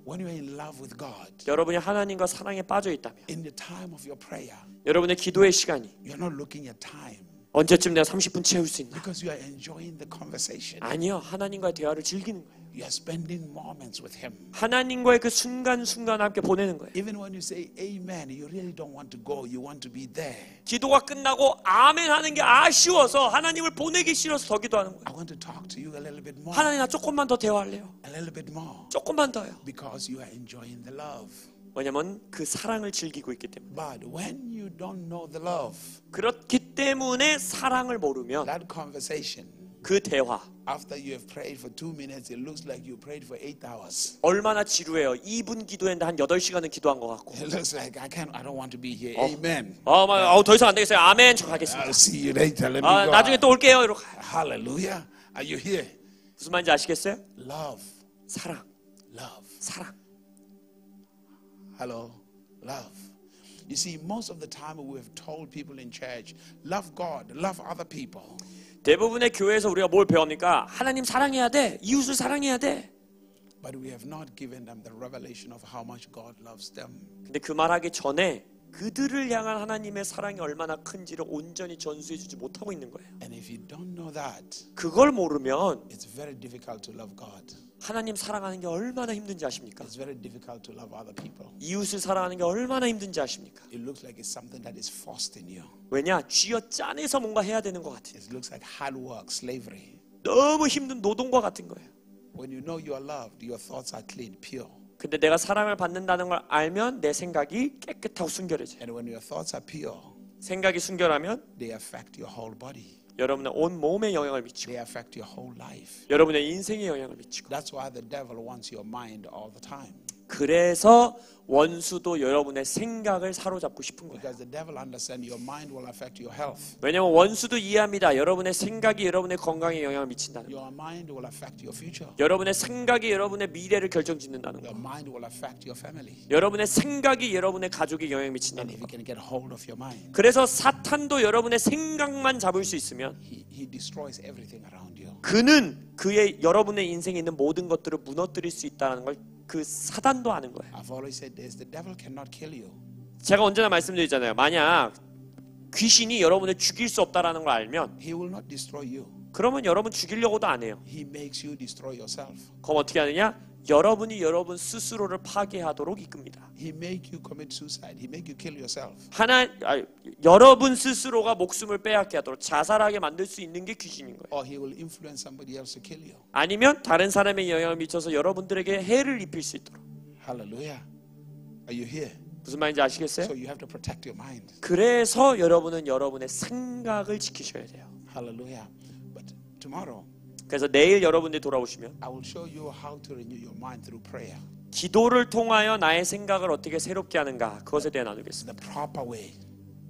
Speaker 1: When you're in love with God,
Speaker 2: 여러분이 하나님과 사랑에 빠져 있다면
Speaker 1: in the time of your prayer,
Speaker 2: 여러분의 기도의 시간이
Speaker 1: you're not looking at time
Speaker 2: 언제쯤 내가 30분 채울 수 있나?
Speaker 1: because you are enjoying the conversation.
Speaker 2: 아니요. 하나님과의 대화를 즐기는 거예요.
Speaker 1: You are spending moments with Him.
Speaker 2: 하나님과의 그 순간순간 함께 보내는 거예요.
Speaker 1: Even when you say amen, you really don't want to go. You want to be there.
Speaker 2: 기도가 끝나고 아멘 하는 게 아쉬워서 하나님을 보내기 싫어서 더 기도하는 거예요.
Speaker 1: I want to talk to you a little bit more.
Speaker 2: 하나님 나 조금만 더 대화할래요.
Speaker 1: A little bit more.
Speaker 2: 조금만 더요.
Speaker 1: Because you are enjoying the love.
Speaker 2: 왜냐면 그 사랑을 즐기고 있기 때문에.
Speaker 1: But when you don't know the love,
Speaker 2: 그렇기 때문에 사랑을 모르면
Speaker 1: that conversation,
Speaker 2: 그 대화
Speaker 1: after you have prayed for 2 minutes, it looks like you prayed for 8 hours.
Speaker 2: 얼마나 지루해요. 2분 기도했는데 한 8시간은 기도한 것 같고.
Speaker 1: It looks like I don't want to be here. Amen.
Speaker 2: 더 이상 안 되겠어요. 아멘. 저 가겠습니다.
Speaker 1: I'll see you later. Let me go.
Speaker 2: 나중에 또 올게요. 이러고 가요.
Speaker 1: Hallelujah. Are you here?
Speaker 2: 무슨 말인지 아시겠어요?
Speaker 1: Love.
Speaker 2: 사랑.
Speaker 1: Love.
Speaker 2: 사랑.
Speaker 1: Hello. Love. You see, most of the time we have told people in church, love God, love other people.
Speaker 2: 대부분의 교회에서 우리가 뭘 배웁니까? 하나님 사랑해야 돼. 이웃을 사랑해야 돼.
Speaker 1: But we have not given them the revelation of how much God loves them.
Speaker 2: 근데 그 말하기 전에 그들을 향한 하나님의 사랑이 얼마나 큰지를 온전히 전수해주지 못하고 있는 거예요.
Speaker 1: And if you don't know that,
Speaker 2: 그걸 모르면
Speaker 1: it's very difficult to love God.
Speaker 2: 하나님 사랑하는 게 얼마나 힘든지 아십니까?
Speaker 1: It's very difficult to love other people.
Speaker 2: 이웃을 사랑하는 게 얼마나 힘든지 아십니까?
Speaker 1: It looks like it's something that is forced in you.
Speaker 2: 왜냐? 쥐어 짜내서 뭔가 해야 되는 것 같아요.
Speaker 1: It looks like hard work, slavery.
Speaker 2: 너무 힘든 노동과 같은 거예요.
Speaker 1: When you know you are loved, your thoughts are clean, pure.
Speaker 2: 근데 내가 사랑을 받는다는 걸 알면 내 생각이 깨끗하고 순결해져요.
Speaker 1: And when your thoughts are pure,
Speaker 2: 생각이 순결하면
Speaker 1: they affect your whole body.
Speaker 2: 여러분의 온 몸에 영향을 미치고
Speaker 1: They affect your whole life.
Speaker 2: 여러분의 인생에 영향을 미치고
Speaker 1: That's why the devil wants your mind all the time.
Speaker 2: 그래서 원수도 여러분의 생각을 사로잡고 싶은 거예요.
Speaker 1: Because the devil understands your mind will affect your health.
Speaker 2: 왜냐하면 원수도 이해합니다. 여러분의 생각이 여러분의 건강에 영향을 미친다는 거.
Speaker 1: Your mind will affect your future.
Speaker 2: 여러분의 생각이 여러분의 미래를 결정짓는다는
Speaker 1: Your
Speaker 2: 거.
Speaker 1: mind will affect your family.
Speaker 2: 여러분의 생각이 여러분의 가족에 영향을
Speaker 1: And
Speaker 2: 미친다는
Speaker 1: if
Speaker 2: 거.
Speaker 1: you can get hold of your mind,
Speaker 2: 그래서 사탄도 여러분의 생각만 잡을 수 있으면
Speaker 1: he destroys everything around you.
Speaker 2: 그는 그의 여러분의 인생에 있는 모든 것들을 무너뜨릴 수 있다는 걸 그 사단도 아는 거예요.
Speaker 1: I've always said this, the devil cannot kill you.
Speaker 2: 제가 언제나 말씀드리잖아요. 만약 귀신이 여러분을 죽일 수 없다라는 걸 알면
Speaker 1: He will not destroy you.
Speaker 2: 그러면 여러분 죽이려고도 안 해요.
Speaker 1: He makes you destroy yourself.
Speaker 2: 그럼 어떻게 하느냐? 여러분이 여러분 스스로를 파괴하도록 이끕니다.
Speaker 1: He make you commit suicide. He make you kill yourself.
Speaker 2: 여러분 스스로가 목숨을 빼앗게 하도록 자살하게 만들 수 있는 게 귀신인 거예요.
Speaker 1: Or he will influence somebody else to kill you.
Speaker 2: 아니면 다른 사람의 영향을 미쳐서 여러분들에게 해를 입힐 수 있도록.
Speaker 1: Hallelujah. Are you here?
Speaker 2: 무슨 말인지 아시겠어요?
Speaker 1: So you have to protect your mind.
Speaker 2: 그래서 여러분은 여러분의 생각을 지키셔야 돼요.
Speaker 1: Hallelujah. But tomorrow,
Speaker 2: 그래서 내일 여러분들이 돌아오시면
Speaker 1: I will show you how to renew your mind through prayer.
Speaker 2: 기도를 통하여 나의 생각을 어떻게 새롭게 하는가 그것에 대해 나누겠습니다.
Speaker 1: The proper way.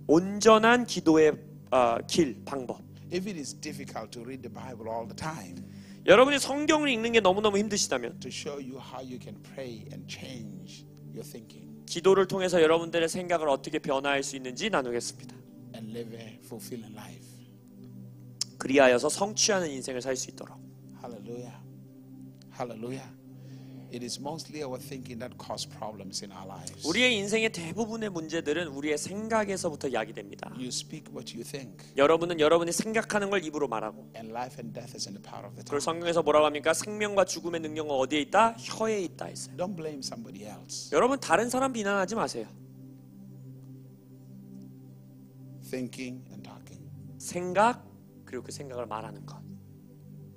Speaker 2: 온전한 기도의 길, 방법.
Speaker 1: If it is difficult to read the Bible all the time,
Speaker 2: 여러분이 성경을 읽는 게 너무너무 힘드시다면
Speaker 1: to show you how you can pray and change your thinking
Speaker 2: 기도를 통해서 여러분들의 생각을 어떻게 변화할 수 있는지 나누겠습니다.
Speaker 1: and live a fulfilling life.
Speaker 2: 그리하여서 성취하는 인생을 살 수 있도록.
Speaker 1: Hallelujah. Hallelujah. It is mostly our thinking that cause problems in our lives.
Speaker 2: 우리의 인생의 대부분의 문제들은 우리의 생각에서부터 야기됩니다.
Speaker 1: You speak what you think,
Speaker 2: 여러분은 여러분이 생각하는 걸 입으로 말하고
Speaker 1: and life and death is in the power of the
Speaker 2: 그걸
Speaker 1: tongue.
Speaker 2: 성경에서 뭐라고 합니까? 생명과 죽음의 능력은 어디에 있다? 혀에 있다 했어요.
Speaker 1: Don't blame somebody else.
Speaker 2: 여러분 다른 사람 비난하지 마세요.
Speaker 1: Thinking and talking.
Speaker 2: 생각 그리고 그 생각을 말하는 것.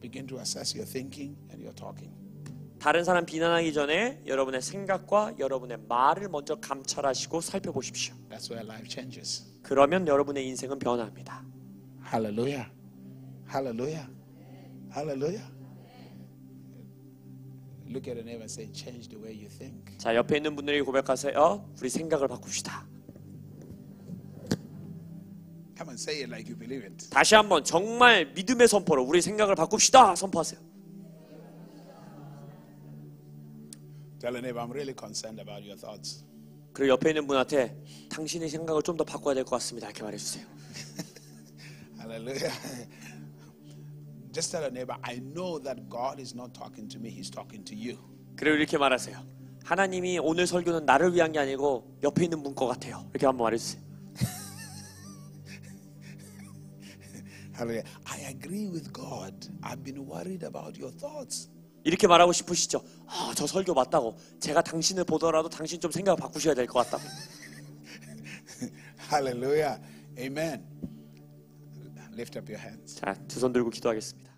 Speaker 1: Begin to assess your thinking and your talking.
Speaker 2: 다른 사람 비난하기 전에 여러분의 생각과 여러분의 말을 먼저 감찰하시고 살펴보십시오.
Speaker 1: That's where life changes.
Speaker 2: 그러면 여러분의 인생은 변화합니다.
Speaker 1: Hallelujah. Hallelujah. Hallelujah. Look at a neighbor and say, change the way you think.
Speaker 2: 자, 옆에 있는 분들이 고백하세요. 우리 생각을 바꿉시다.
Speaker 1: Come and say it like you believe it.
Speaker 2: 다시 한번 정말 믿음의 선포로 우리 생각을 바꿉시다. 선포하세요.
Speaker 1: Tell a neighbor, I'm really concerned about your thoughts.
Speaker 2: 그리고 옆에 있는 분한테 당신의 생각을 좀 더 바꿔야 될 것 같습니다. 이렇게 말해주세요.
Speaker 1: Hallelujah. Just tell a neighbor, I know that God is not talking to me, He's talking to you.
Speaker 2: 그리고 이렇게 말하세요. 하나님이 오늘 설교는 나를 위한 게 아니고 옆에 있는 분 것 같아요. 이렇게 한번 말해주세요.
Speaker 1: Hallelujah. I agree with God. I've been worried about your thoughts.
Speaker 2: 이렇게 말하고 싶으시죠? 저 설교 맞다고. 제가 당신을 보더라도 당신 좀 생각을 바꾸셔야 될 것 같다고.
Speaker 1: Hallelujah. Amen. Lift up your hands.
Speaker 2: 자, 두 손 들고 기도하겠습니다.